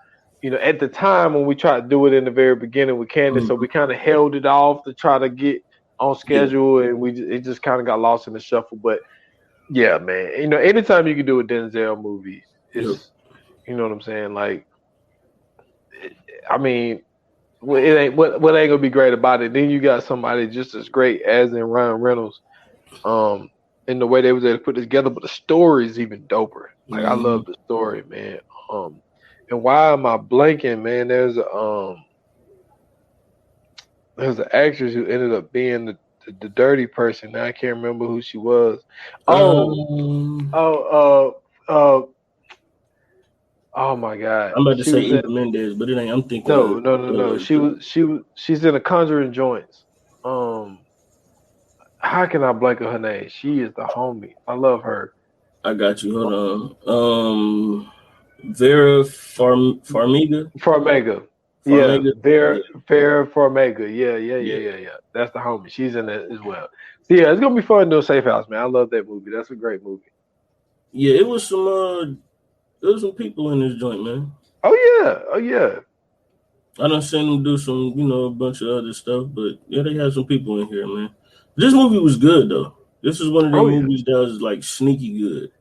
at the time when we tried to do it in the very beginning with Candace, so we kind of held it off to try to get on schedule and it just kind of got lost in the shuffle. But yeah, man, anytime you can do a Denzel movie, it's, you know what I'm saying? Like, well, it ain't what ain't gonna be great about it. Then you got somebody just as great as in Ryan Reynolds, in the way they was able to put it together. But the story is even doper. Like I love the story, man. And why am I blanking, man? There's an actress who ended up being the dirty person. Now I can't remember who she was. Oh my God!
I'm about to say Eva Mendes, but it ain't. I'm thinking.
No. She's in the Conjuring joints. How can I blank on her name? She is the homie. I love her.
I got you. Hold on. Vera Farmiga.
Farmiga. Yeah, Vera Farmiga. Yeah. That's the homie. She's in it as well. So yeah, it's gonna be fun to do Safe House, man. I love that movie. That's a great movie.
Yeah, it was some. There was some people in this joint, man.
Oh yeah.
I done seen them do some, a bunch of other stuff, but yeah, they had some people in here, man. This movie was good though. This is one of the movies that was like sneaky good.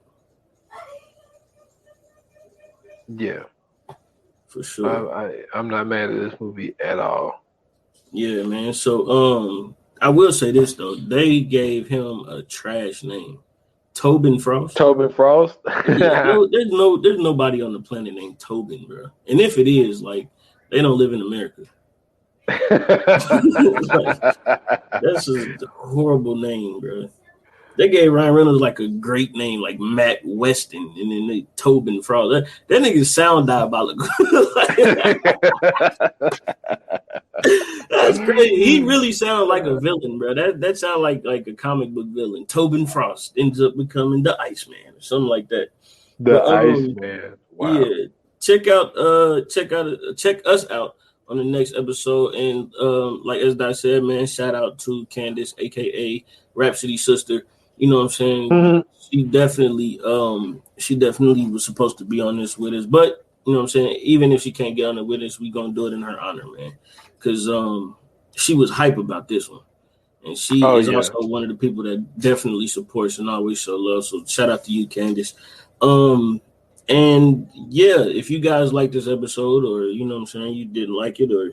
Yeah,
for sure.
I'm not mad at this movie at all.
Yeah, man. So I will say this though, they gave him a trash name. Tobin Frost.
Yeah,
there's nobody on the planet named Tobin, bro. And if it is, like, they don't live in America. That's a horrible name, bro. They gave Ryan Reynolds like a great name, like Matt Weston, and then they Tobin Frost. That nigga sound diabolical. That's crazy. He really sounds like a villain, bro. That sounds like a comic book villain. Tobin Frost ends up becoming the Iceman or something like that.
The Iceman. Wow.
Yeah. Check us out on the next episode. And like as Doc said, man, shout out to Candace, aka Rhapsody's sister. You know what I'm saying?
Mm-hmm.
She definitely was supposed to be on this with us. But you know what I'm saying? Even if she can't get on it with us, we gonna do it in her honor, man. Because she was hype about this one. And she is also one of the people that definitely supports and always show love. So shout out to you, Candace. And yeah, if you guys like this episode, or you know what I'm saying, you didn't like it, or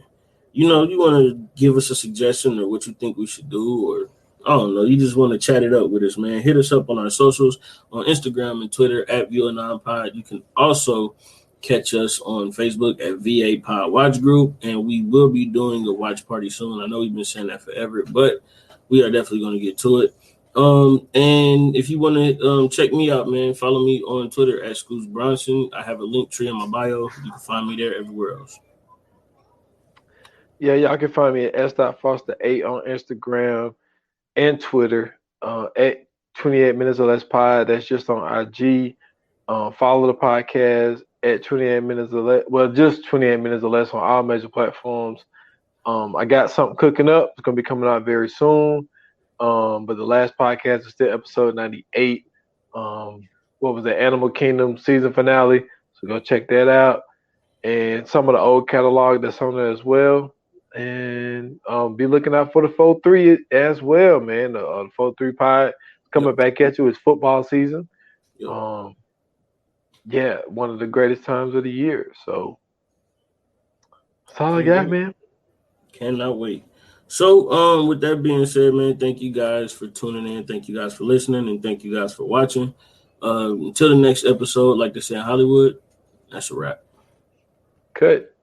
you know, you want to give us a suggestion or what you think we should do, or I don't know, you just want to chat it up with us, man, hit us up on our socials on Instagram and Twitter at VO9Pod. You can also catch us on Facebook at VA Pod Watch Group, and we will be doing a watch party soon. I know we've been saying that forever, but we are definitely going to get to it. And if you want to check me out, man, follow me on Twitter at Scoots Bronson. I have a link tree in my bio. You can find me there everywhere else.
Yeah, y'all can find me at s.foster8 on Instagram and Twitter, at 28 Minutes or Less Pod. That's just on IG. Follow the podcast at 28 Minutes or Less. Well, just 28 Minutes or Less on all major platforms. I got something cooking up. It's going to be coming out very soon. But the last podcast is still episode 98. What was the Animal Kingdom season finale? So go check that out. And some of the old catalog that's on there as well. And be looking out for the 4-3 as well, man. The 4-3 pod coming back at you. It's football season. Yeah, one of the greatest times of the year. So that's all I got, man. Cannot
wait. So, with that being said, man, thank you guys for tuning in. Thank you guys for listening, and thank you guys for watching. Until the next episode, like they say in Hollywood, that's a wrap.
Cut.